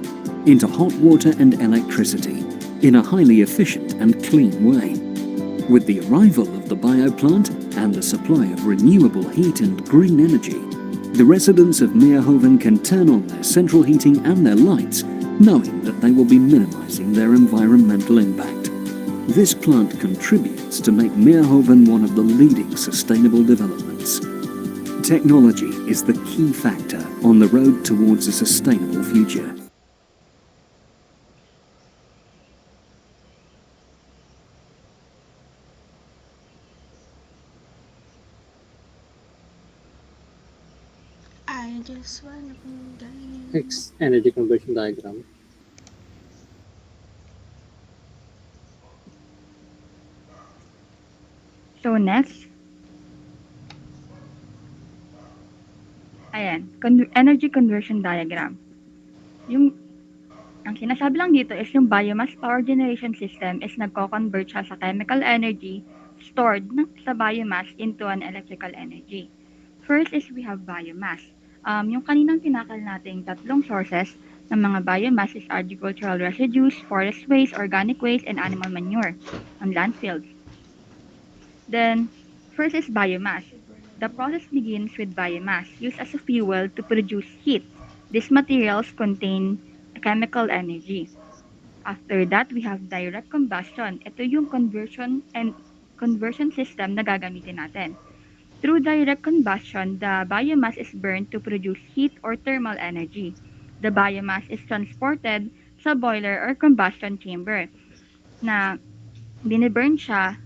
into hot water and electricity in a highly efficient and clean way. With the arrival of the bioplant and the supply of renewable heat and green energy, the residents of Meerhoven can turn on their central heating and their lights, knowing that they will be minimizing their environmental impact. This plant contributes to make Meerhoven one of the leading sustainable developments. Technology is the key factor on the road towards a sustainable future. I just wanna be Next, energy conversion diagram. So next, energy conversion diagram. Ang sinasabi lang dito is yung biomass power generation system is nagko-convert siya sa chemical energy stored sa biomass into an electrical energy. First is we have biomass. Yung kaninang tinakal nating tatlong sources ng mga biomass is agricultural residues, forest waste, organic waste, and animal manure on landfills. Then, first is biomass. The process begins with biomass used as a fuel to produce heat. These materials contain chemical energy. After that, we have direct combustion. Ito yung conversion system na gagamitin natin. Through direct combustion, the biomass is burned to produce heat or thermal energy. The biomass is transported sa boiler or combustion chamber na biniburn siya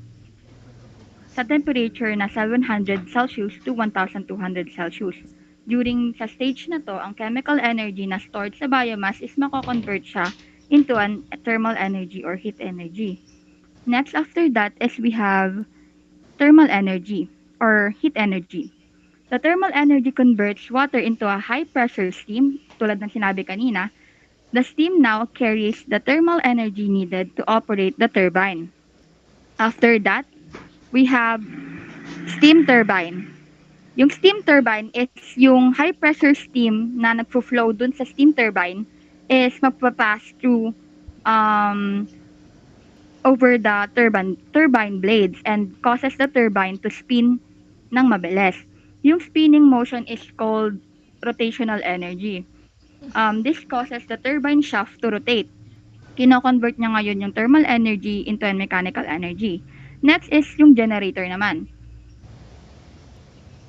sa temperature na 700 Celsius to 1200 Celsius. During sa stage na to, ang chemical energy na stored sa biomass is mako-convert siya into an thermal energy or heat energy. Next after that is we have thermal energy or heat energy. The thermal energy converts water into a high pressure steam, tulad ng sinabi kanina. The steam now carries the thermal energy needed to operate the turbine. After that, we have steam turbine. Yung steam turbine is yung high pressure steam na nagfo-flow dun sa steam turbine is magpapass through um, over the turbine blades and causes the turbine to spin ng mabilis. Yung spinning motion is called rotational energy. This causes the turbine shaft to rotate. Kino-convert niya ngayon yung thermal energy into a mechanical energy. Next is yung generator naman.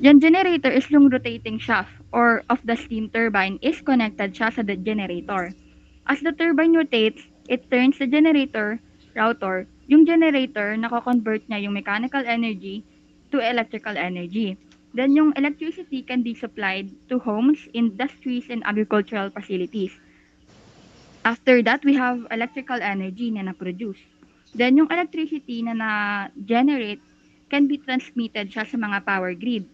Yung generator is yung rotating shaft or of the steam turbine is connected siya sa the generator. As the turbine rotates, it turns the generator rotor. Yung generator, nako-convert niya yung mechanical energy to electrical energy. Then yung electricity can be supplied to homes, industries, and agricultural facilities. After that, we have electrical energy na na-produce. Then yung electricity na na-generate can be transmitted siya sa mga power grid.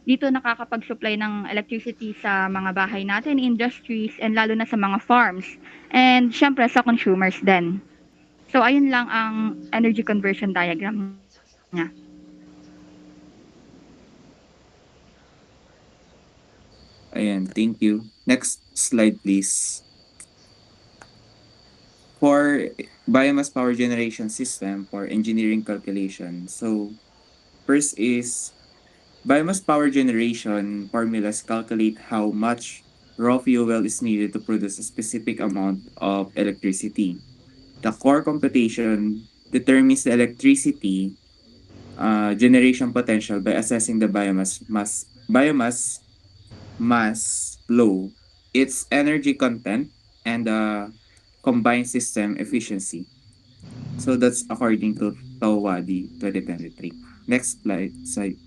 Dito nakakapag-supply ng electricity sa mga bahay natin, industries, and lalo na sa mga farms. And syempre sa consumers din. So ayun lang ang energy conversion diagram niya. Ayan, thank you. Next slide, please. For biomass power generation system for engineering calculation. So, first is biomass power generation formulas calculate how much raw fuel is needed to produce a specific amount of electricity. The core computation determines the electricity generation potential by assessing the biomass mass flow, its energy content, and the combined system efficiency. So that's according to TOWADI 2023. Next slide.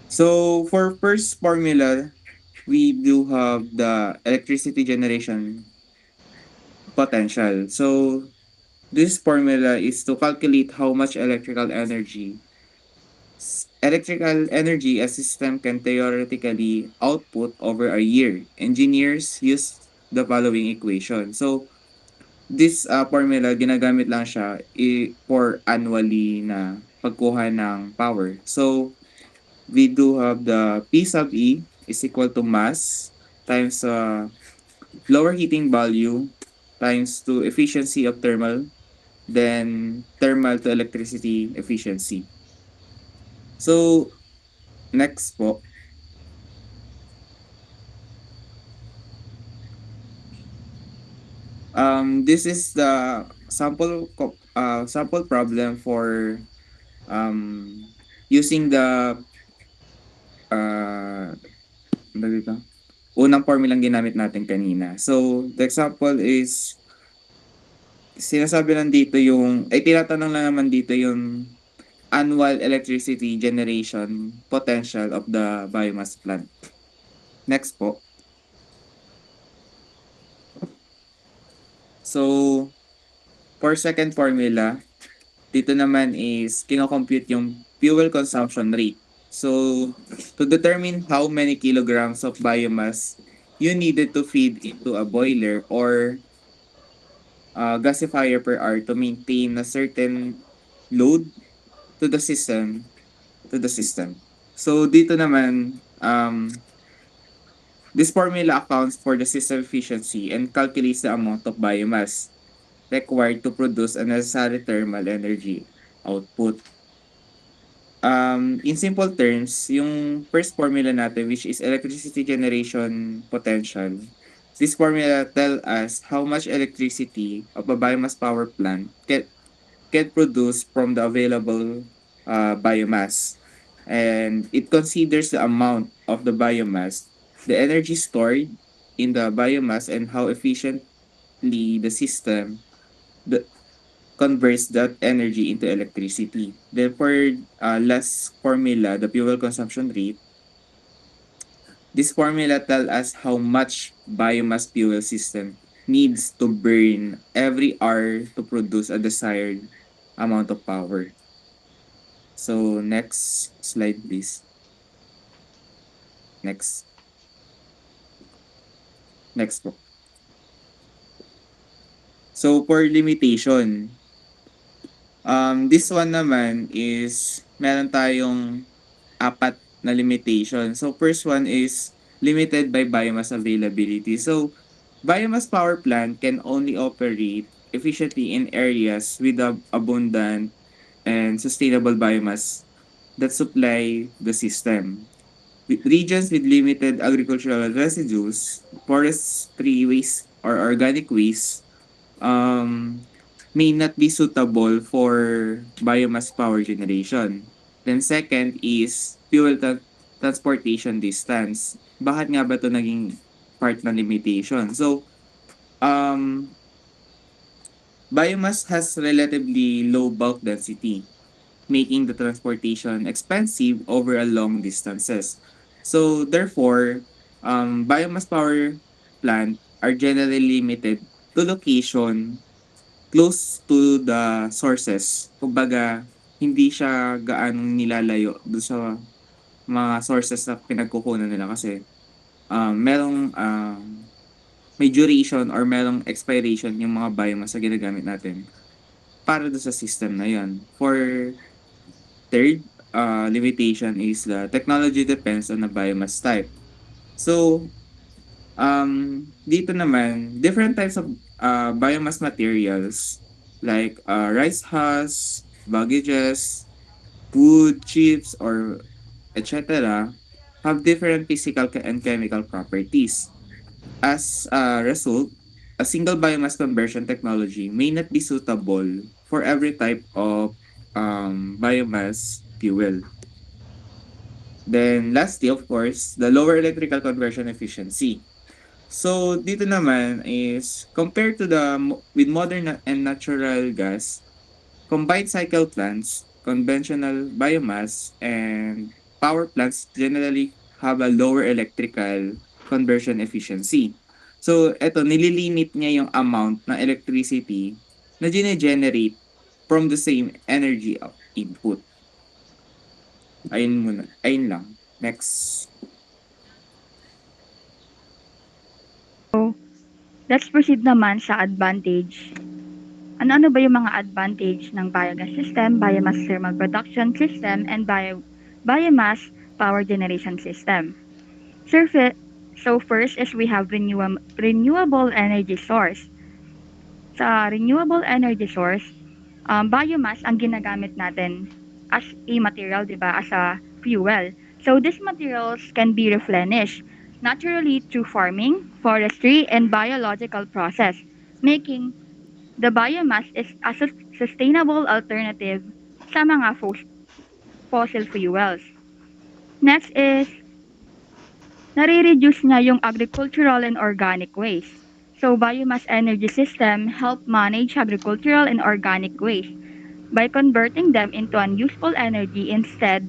So for first formula, we do have the electricity generation potential. So this formula is to calculate how much electrical energy a system can theoretically output over a year. Engineers use the following equation. So, this formula, ginagamit lang siya for annually na pagkuha ng power. So, we do have the P sub E is equal to mass times lower heating value times to efficiency of thermal, then thermal to electricity efficiency. So, next po. This is the sample problem for using the ano dito? Unang formulang ginamit natin kanina. So, the example is sinasabi lang dito tinatanong lang naman dito yung annual electricity generation potential of the biomass plant. Next po. So, for second formula, dito naman is kino-compute yung fuel consumption rate. So, to determine how many kilograms of biomass you needed to feed into a boiler or gasifier per hour to maintain a certain load to the system. So, dito naman, this formula accounts for the system efficiency and calculates the amount of biomass required to produce a necessary thermal energy output. In simple terms, yung first formula natin, which is electricity generation potential, this formula tell us how much electricity of a biomass power plant can produce from the available biomass. And it considers the amount of the biomass, the energy stored in the biomass, and how efficiently the system converts that energy into electricity. Therefore, last formula, the fuel consumption rate, this formula tell us how much biomass fuel system needs to burn every hour to produce a desired amount of power. So next slide please. Next. Next po. So for limitation, this one naman is meron tayong apat na limitation. So first one is limited by biomass availability. So biomass power plant can only operate efficiently in areas with abundant and sustainable biomass that supply the system. With regions with limited agricultural residues, forestry waste or organic waste may not be suitable for biomass power generation. Then second is transportation distance. Bakit nga ba ito naging part ng limitation? So, um, biomass has relatively low bulk density, making the transportation expensive over a long distances. So therefore, biomass power plant are generally limited to location close to the sources. Kumbaga, hindi siya gaanong nilalayo doon sa mga sources na pinagkukunan nila kasi merong may duration or merong expiration yung mga biomass na ginagamit natin para doon sa system na yon. For third limitation is the technology depends on the biomass type. So, dito naman, different types of biomass materials like rice husks, baggages, wood chips, or etc. have different physical and chemical properties. As a result, a single biomass conversion technology may not be suitable for every type of biomass fuel. Then lastly, of course, the lower electrical conversion efficiency. So dito naman is compared to with modern and natural gas, combined cycle plants, conventional biomass, and power plants generally have a lower electrical conversion efficiency. So eto, nililimit niya yung amount ng electricity na generate from the same energy input. Ayun muna. Ayun lang. Next. Let's proceed naman sa advantage. Ano-ano ba yung mga advantage ng biogas system, biomass thermal production system, and biomass power generation system? So first is we have renewable energy source. Sa renewable energy source, biomass ang ginagamit natin as a material, di ba, as a fuel. So these materials can be replenished naturally through farming, forestry, and biological process, making the biomass is a sustainable alternative sa mga fossil fuels. Next is, nare-reduce niya yung agricultural and organic waste. So biomass energy system help manage agricultural and organic waste by converting them into unuseful energy instead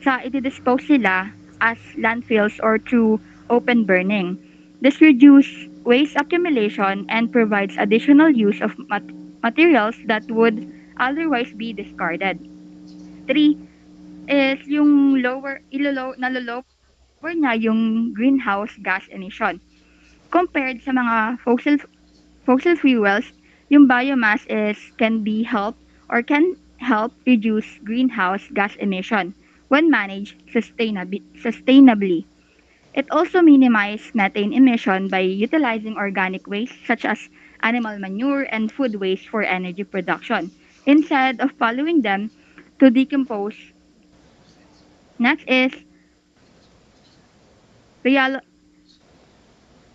sa iti-dispose sila as landfills or through open burning. This reduces waste accumulation and provides additional use of materials that would otherwise be discarded. 3 is yung nalolower niya yung greenhouse gas emission. Compared sa mga fossil fuels, yung biomass can help reduce greenhouse gas emission when managed sustainably. It also minimizes methane emission by utilizing organic waste such as animal manure and food waste for energy production instead of following them to decompose. Next is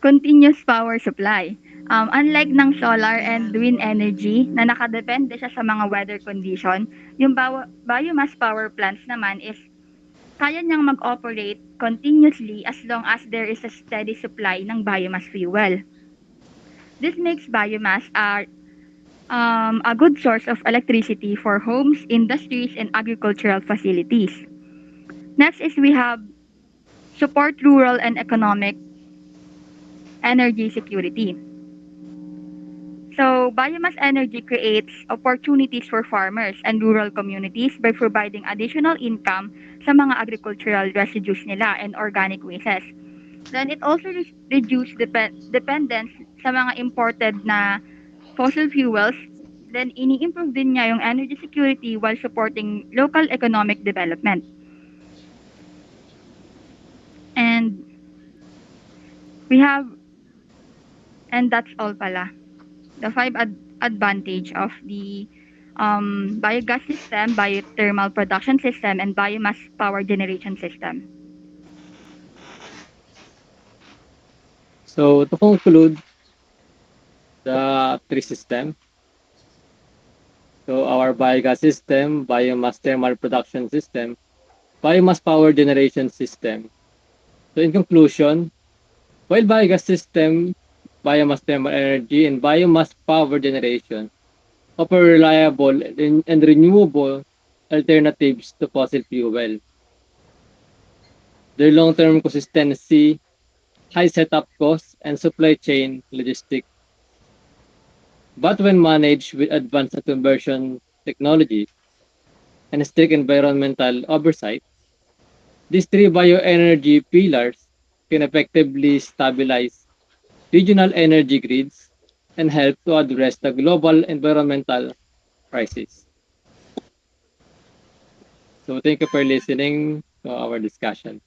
continuous power supply. Unlike ng solar and wind energy na nakadepende siya sa mga weather condition, yung biomass power plants naman is kaya niyang mag-operate continuously as long as there is a steady supply ng biomass fuel. This makes biomass a good source of electricity for homes, industries, and agricultural facilities. Next is we have support rural and economic energy security. So, biomass energy creates opportunities for farmers and rural communities by providing additional income sa mga agricultural residues nila and organic wastes. Then it also reduces dependence sa mga imported na fossil fuels. Then ini-improve din niya yung energy security while supporting local economic development. And we have, and that's all pala. The 5 advantage of the biogas system, biothermal production system, and biomass power generation system. So to conclude the three system, so our biogas system, biomass thermal production system, biomass power generation system. So in conclusion, while biogas system, biomass thermal energy, and biomass power generation offer reliable and renewable alternatives to fossil fuel, their long-term consistency, high setup costs, and supply chain logistics. But when managed with advanced conversion technologies and strict environmental oversight, these three bioenergy pillars can effectively stabilize regional energy grids and help to address the global environmental crisis. So thank you for listening to our discussion.